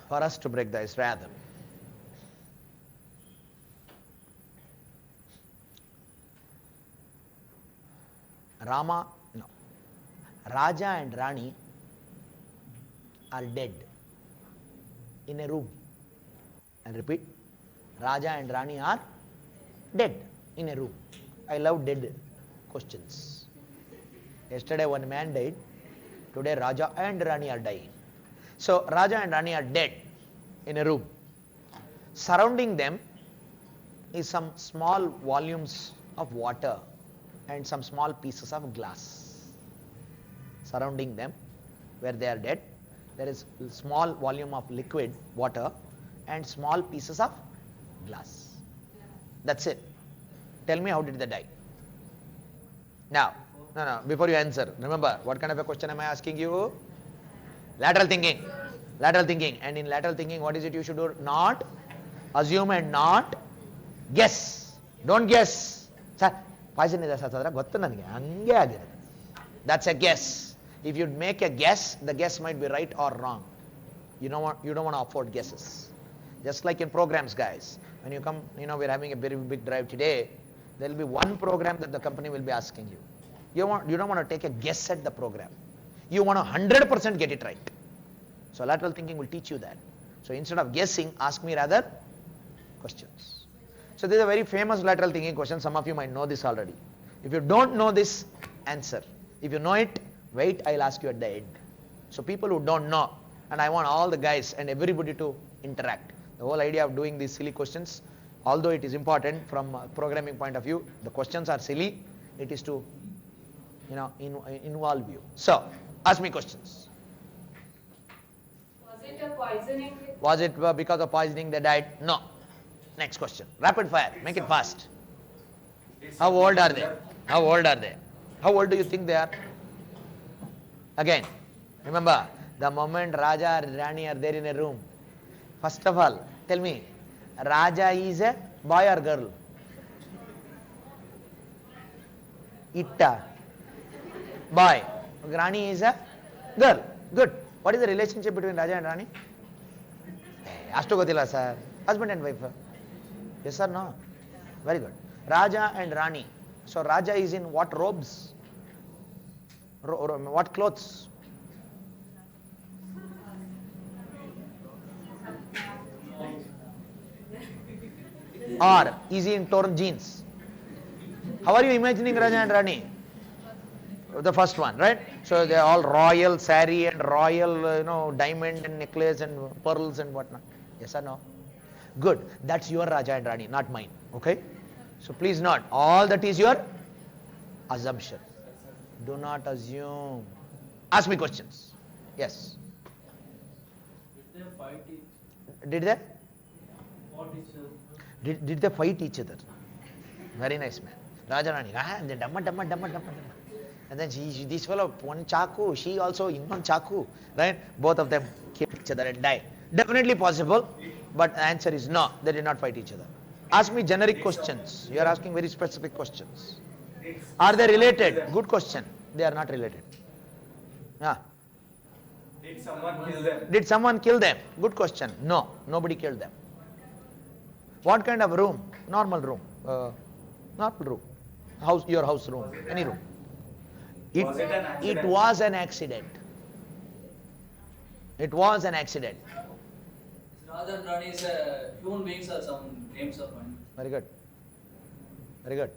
For us to break the ice rather. Raja and Rani are dead. in a room. And repeat, Raja and Rani are dead in a room. I love dead questions. Yesterday one man died, today Raja and Rani are dying. So Raja and Rani are dead in a room. Surrounding them is some small volumes of water and some small pieces of glass. Surrounding them, where they are dead, there is small volume of liquid water and small pieces of glass. That's it. Tell me, how did they die? Now, no, before you answer, remember, what kind of a question am I asking you? Lateral thinking. Lateral thinking. And in lateral thinking, what is it you should do? Not assume and not guess. Don't guess. Sir, poison is a that's a guess. If you make a guess, the guess might be right or wrong. You don't want to afford guesses. Just like in programs, guys. When you come, we're having a very big drive today. There will be one program that the company will be asking you. You don't want to take a guess at the program. You want to 100% get it right. So lateral thinking will teach you that. So instead of guessing, ask me rather questions. So this is a very famous lateral thinking question. Some of you might know this already. If you don't know this, answer. If you know it, wait, I'll ask you at the end. So people who don't know, and I want all the guys and everybody to interact. The whole idea of doing these silly questions, although it is important from a programming point of view, the questions are silly. It is to, involve you. So, ask me questions. Was it a poisoning? Was it because of poisoning they died? No. Next question. Rapid fire. Make it fast. How old are they? How old are they? How old do you think they are? Again, remember, the moment Raja or Rani are there in a room, first of all, tell me, Raja is a boy or girl? Itta. Boy. Rani is a girl. Good. What is the relationship between Raja and Rani? Ashtu Gotila, sir. Husband and wife. Yes or no? Very good. Raja and Rani. So Raja is in what robes? What clothes? Or is he in torn jeans? How are you imagining Raja and Rani? The first one, right? So they are all royal sari and royal, diamond and necklace and pearls and whatnot. Yes or no? Good. That's your Raja and Rani, not mine. Okay? So please note, all that is your assumption. Do not assume. Ask me questions. Yes. Did they fight Did they? fought each other? Did they fight each other? Very nice, man. Raja Rani. And then damma. And then this fellow, one chaku, she also, one chaku. Right? Both of them killed each other and died. Definitely possible, but the answer is no. They did not fight each other. Ask me generic questions. You are asking very specific questions. Are they related? Good question. They are not related. Yeah. Did someone kill them? Did someone kill them? Good question. No, nobody killed them. What kind of room? Normal room. Normal room. Your house room. Any room. Was it an accident? It was an accident. It was an accident. Raja and Rani is human beings or some names of one. Very good. Very good.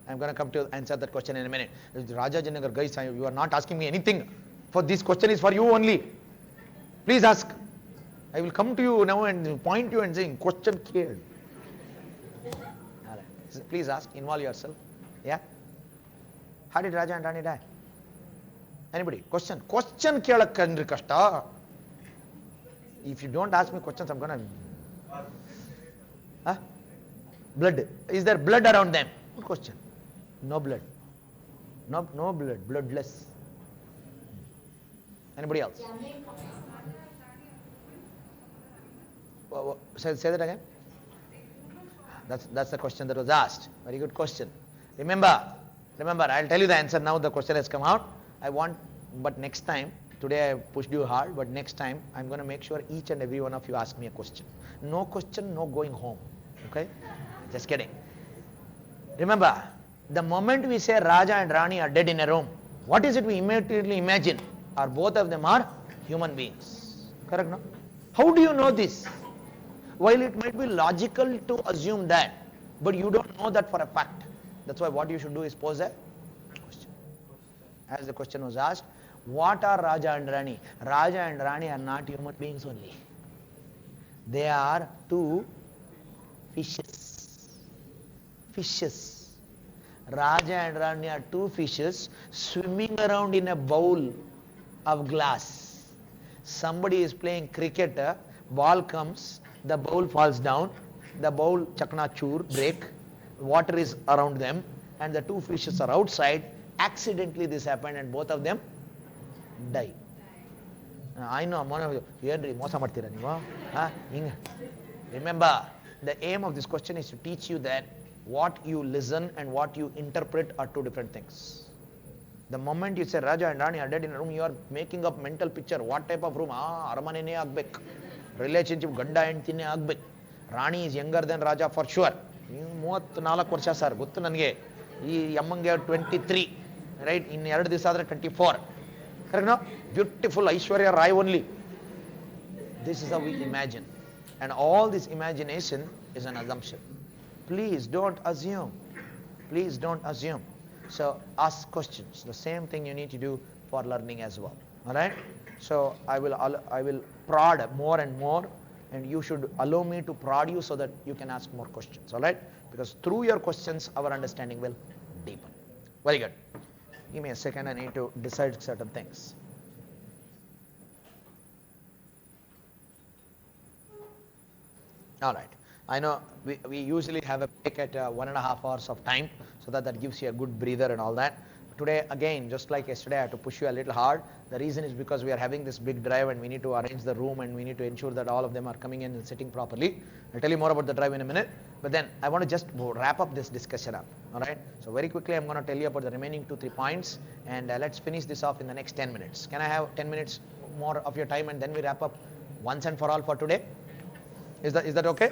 I'm going to come to answer that question in a minute. Raja Janagar, guys, you are not asking me anything. For this question is for you only. Please ask. I will come to you now and point you and saying, question killed. Please ask, involve yourself. Yeah? How did Raja and Rani die? Anybody? Question. Question kelakandri kashta. If you don't ask me questions, I'm gonna. Blood. Is there blood around them? Good question. No blood. No blood. Bloodless. Anybody else? Say that again. That's the question that was asked. Very good question. Remember, I'll tell you the answer now. The question has come out. But next time, today I pushed you hard, but next time I'm going to make sure each and every one of you ask me a question. No question, no going home. Okay? Just kidding. Remember, the moment we say Raja and Rani are dead in a room, what is it we immediately imagine? Both of them are human beings. Correct, no? How do you know this? While it might be logical to assume that, but you don't know that for a fact. That's why what you should do is pose a question. As the question was asked, what are Raja and Rani? Raja and Rani are not human beings only. They are two fishes. Fishes. Raja and Rani are two fishes swimming around in a bowl of glass. Somebody is playing cricket, ball comes, the bowl falls down, the bowl chakna-chur, break, water is around them, and the two fishes are outside. Accidentally this happened and both of them die. I know, remember, the aim of this question is to teach you that what you listen and what you interpret are two different things. The moment you say Raja and Rani are dead in a room, you are making up mental picture. What type of room? Aramanene agbek. Relationship ganda ಹೆಂಡತಿನೇ ಆಗ್ಬೇಕು. Rani is younger than Raja for sure. 34 ವರ್ಷ sir ಗೊತ್ತು ನನಗೆ. ಈ ಅಮ್ಮಂಗೆ 23, right? ಇನ್ನು 2 ದಿವಸ ಆದ್ರೆ 24. Correct no? Beautiful Aishwarya Rai only. This is how we imagine. And all this imagination is an assumption. Please don't assume. Please don't assume. So ask questions. The same thing you need to do for learning as well. Alright? So I will prod more and more, and you should allow me to prod you so that you can ask more questions. Alright? Because through your questions our understanding will deepen. Very good. Give me a second, I need to decide certain things. Alright. I know we usually have a break at 1.5 hours of time, so that gives you a good breather and all that. Today again, just like yesterday, I had to push you a little hard. The reason is because we are having this big drive and we need to arrange the room and we need to ensure that all of them are coming in and sitting properly. I'll tell you more about the drive in a minute, but then I want to just wrap up this discussion up. Alright? So very quickly I'm going to tell you about the remaining 2-3 points, and let's finish this off in the next 10 minutes. Can I have 10 minutes more of your time and then we wrap up once and for all for today? Is that okay?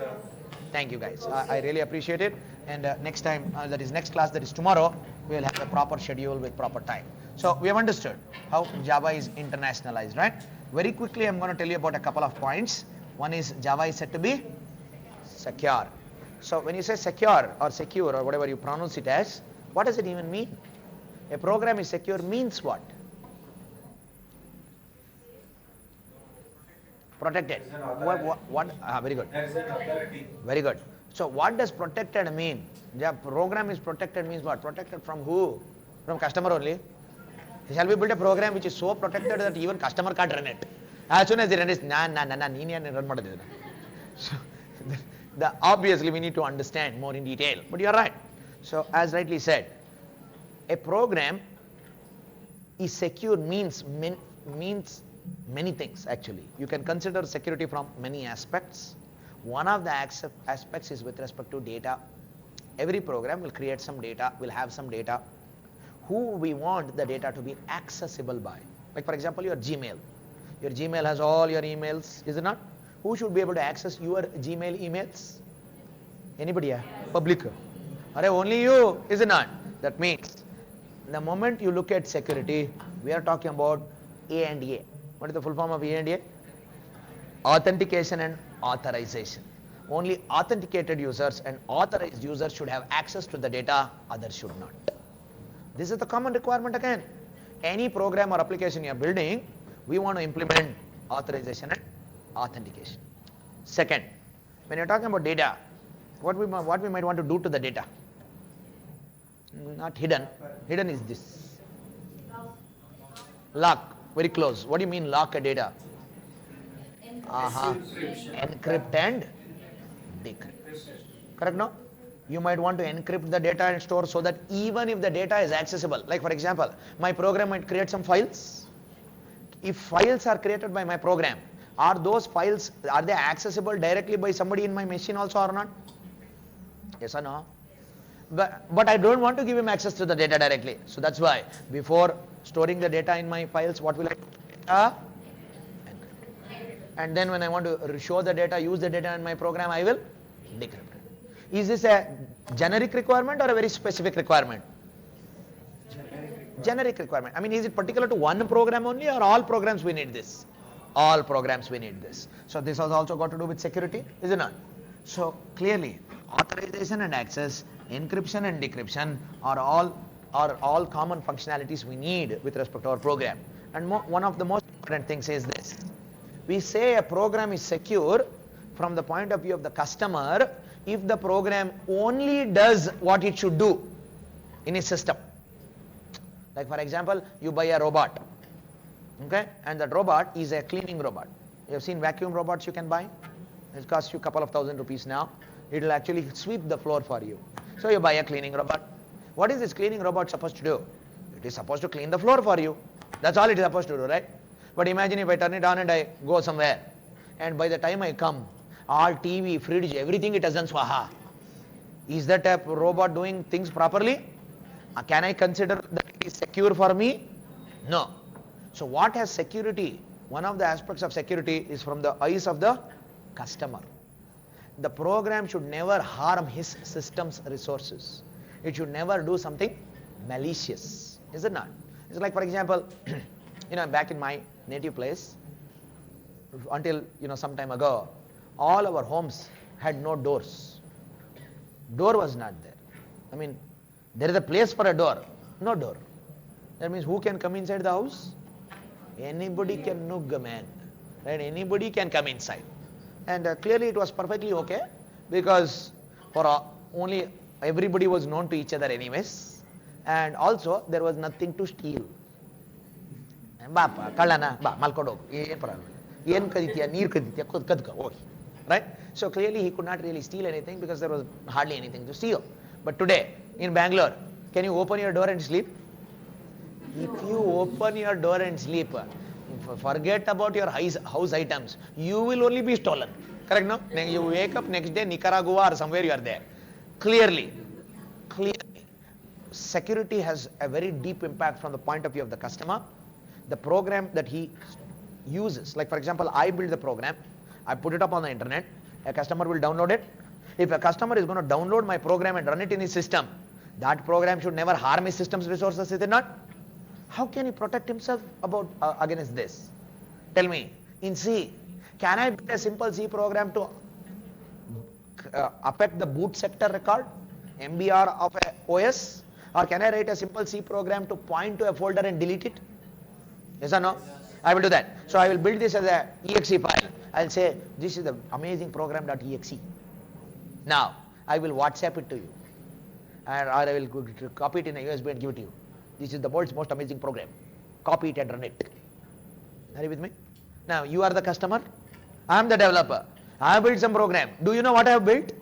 Thank you guys. I really appreciate it. And next time, that is next class, that is tomorrow, we will have a proper schedule with proper time. So we have understood how Java is internationalized, right? Very quickly, I'm going to tell you about a couple of points. One is Java is said to be secure. So when you say secure or whatever you pronounce it as, what does it even mean? A program is secure means what? Protected. What? Very good. There is an authority. Very good. So what does protected mean? The program is protected means what? Protected from who? From customer only. Shall we build a program which is so protected that even customer can't run it? As soon as they run it, run madadidana. So obviously we need to understand more in detail. But you are right. So as rightly said, a program is secure means many things actually. You can consider security from many aspects. One of the aspects is with respect to data. Every program will create some data, will have some data. Who we want the data to be accessible by. Like for example, your Gmail. Your Gmail has all your emails, is it not? Who should be able to access your Gmail emails? Anybody? Public. Only you, is it not? That means the moment you look at security, we are talking about A&A. What is the full form of A&A? Authentication and authorization. Only authenticated users and authorized users should have access to the data, others should not. This is the common requirement again. Any program or application you are building, we want to implement authorization and authentication. Second, when you are talking about data, what we might want to do to the data? Not hidden. Hidden is this. Lock. Very close. What do you mean lock a data? Encrypt and decrypt. Correct, no? You might want to encrypt the data and store so that even if the data is accessible, like for example, my program might create some files. If files are created by my program, are those files, are they accessible directly by somebody in my machine also or not? Yes or no? But I don't want to give him access to the data directly. So that's why before storing the data in my files, what will I do? And then when I want to show the data, use the data in my program, I will decrypt it. Is this a generic requirement or a very specific requirement? Generic requirement. I mean, is it particular to one program only or all programs we need this? All programs we need this. So this has also got to do with security, is it not? So clearly, authorization and access, encryption and decryption are all common functionalities we need with respect to our program. And one of the most important things is this. We say a program is secure from the point of view of the customer if the program only does what it should do in a system. Like for example, you buy a robot, okay, and that robot is a cleaning robot. You have seen vacuum robots you can buy? It costs you a couple of ₹1,000 now. It will actually sweep the floor for you. So you buy a cleaning robot. What is this cleaning robot supposed to do? It is supposed to clean the floor for you. That's all it is supposed to do, right? But imagine if I turn it on and I go somewhere, and by the time I come, all TV, fridge, everything it has done swaha. Is that a robot doing things properly? Can I consider that it is secure for me? No. So what has security? One of the aspects of security is from the eyes of the customer. The program should never harm his system's resources. It should never do something malicious. Is it not? It's like, for example, back in my native place, until some time ago, all our homes had no doors. Door was not there. I mean, there is a place for a door, no door. That means who can come inside the house? Anybody can nug, man. Right? Anybody can come inside. And clearly it was perfectly okay, because for only everybody was known to each other anyways, and also there was nothing to steal. Right? So clearly he could not really steal anything because there was hardly anything to steal. But today in Bangalore, can you open your door and sleep? If you open your door and sleep, forget about your house items. You will only be stolen. Correct, no? You wake up next day, Nicaragua or somewhere you are there. Clearly, security has a very deep impact from the point of view of the customer. The program that he uses, like for example, I build the program, I put it up on the internet, a customer will download it. If a customer is going to download my program and run it in his system, that program should never harm his system's resources, is it not? How can he protect himself against this? Tell me, in C, can I build a simple C program to affect the boot sector record, MBR of a OS? Or can I write a simple C program to point to a folder and delete it? Yes or no? I will do that. So I will build this as a exe file. I will say, this is the amazing program.exe. Now, I will WhatsApp it to you. Or I will copy it in a USB and give it to you. This is the world's most amazing program. Copy it and run it. Are you with me? Now, you are the customer. I am the developer. I have built some program. Do you know what I have built?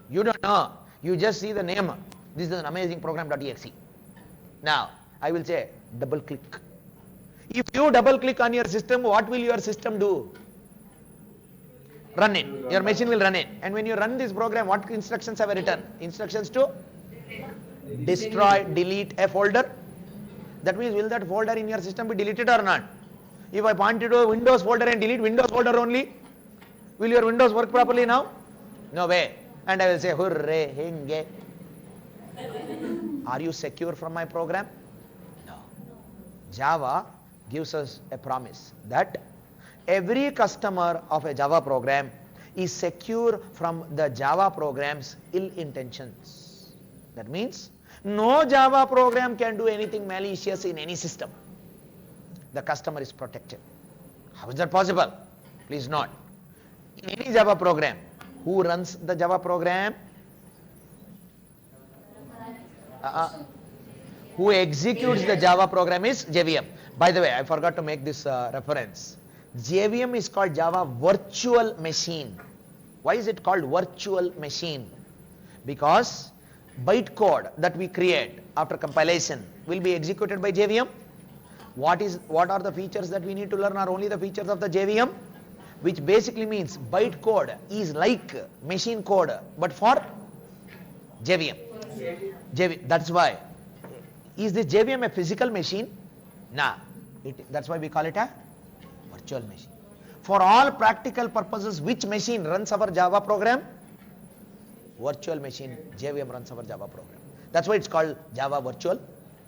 You don't know. You just see the name. This is an amazing program.exe. Now, I will say, double click. If you double click on your system, what will your system do? Run it. Your machine will run it. And when you run this program, what instructions have I written? Instructions to destroy, delete a folder. That means, will that folder in your system be deleted or not? If I point it to a Windows folder and delete Windows folder only, will your Windows work properly now? No way. And I will say, hooray, hinge. Are you secure from my program? No. Java gives us a promise that every customer of a Java program is secure from the Java program's ill intentions. That means, no Java program can do anything malicious in any system. The customer is protected. How is that possible? Please note. In any Java program, who runs the Java program? Who executes the Java program is JVM. By the way, I forgot to make this reference. JVM is called Java Virtual Machine. Why is it called Virtual Machine? Because bytecode that we create after compilation will be executed by JVM. What are the features that we need to learn are only the features of the JVM, which basically means bytecode is like machine code, but for JVM. That's why. Is this JVM a physical machine? Nah. That's why we call it a virtual machine. For all practical purposes, which machine runs our Java program? Virtual machine, JVM runs our Java program. That's why it's called Java Virtual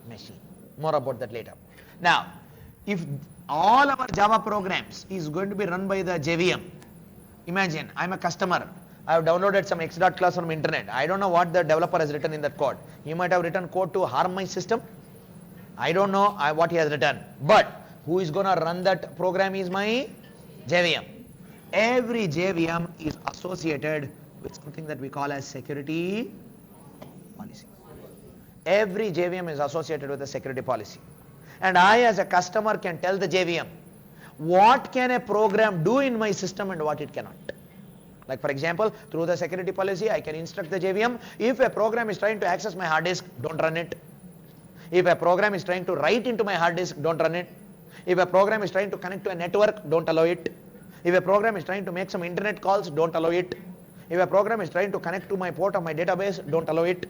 Machine. More about that later. Now, if All our Java programs is going to be run by the JVM. Imagine, I'm a customer. I have downloaded some x.class from internet. I don't know what the developer has written in that code. He might have written code to harm my system. I don't know what he has written. But who is going to run that program is my JVM. Every JVM is associated with something that we call as security policy. Every JVM is associated with a security policy. And I as a customer can tell the JVM what can a program do in my system and what it cannot. Like for example, through the security policy, I can instruct the JVM, if a program is trying to access my hard disk, don't run it. If a program is trying to write into my hard disk, don't run it. If a program is trying to connect to a network, don't allow it. If a program is trying to make some internet calls, don't allow it. If a program is trying to connect to my port of my database, don't allow it.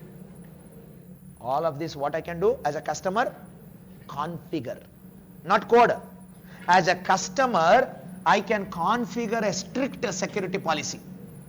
All of this, what I can do as a customer? Configure, not code. As a customer, I can configure a strict security policy.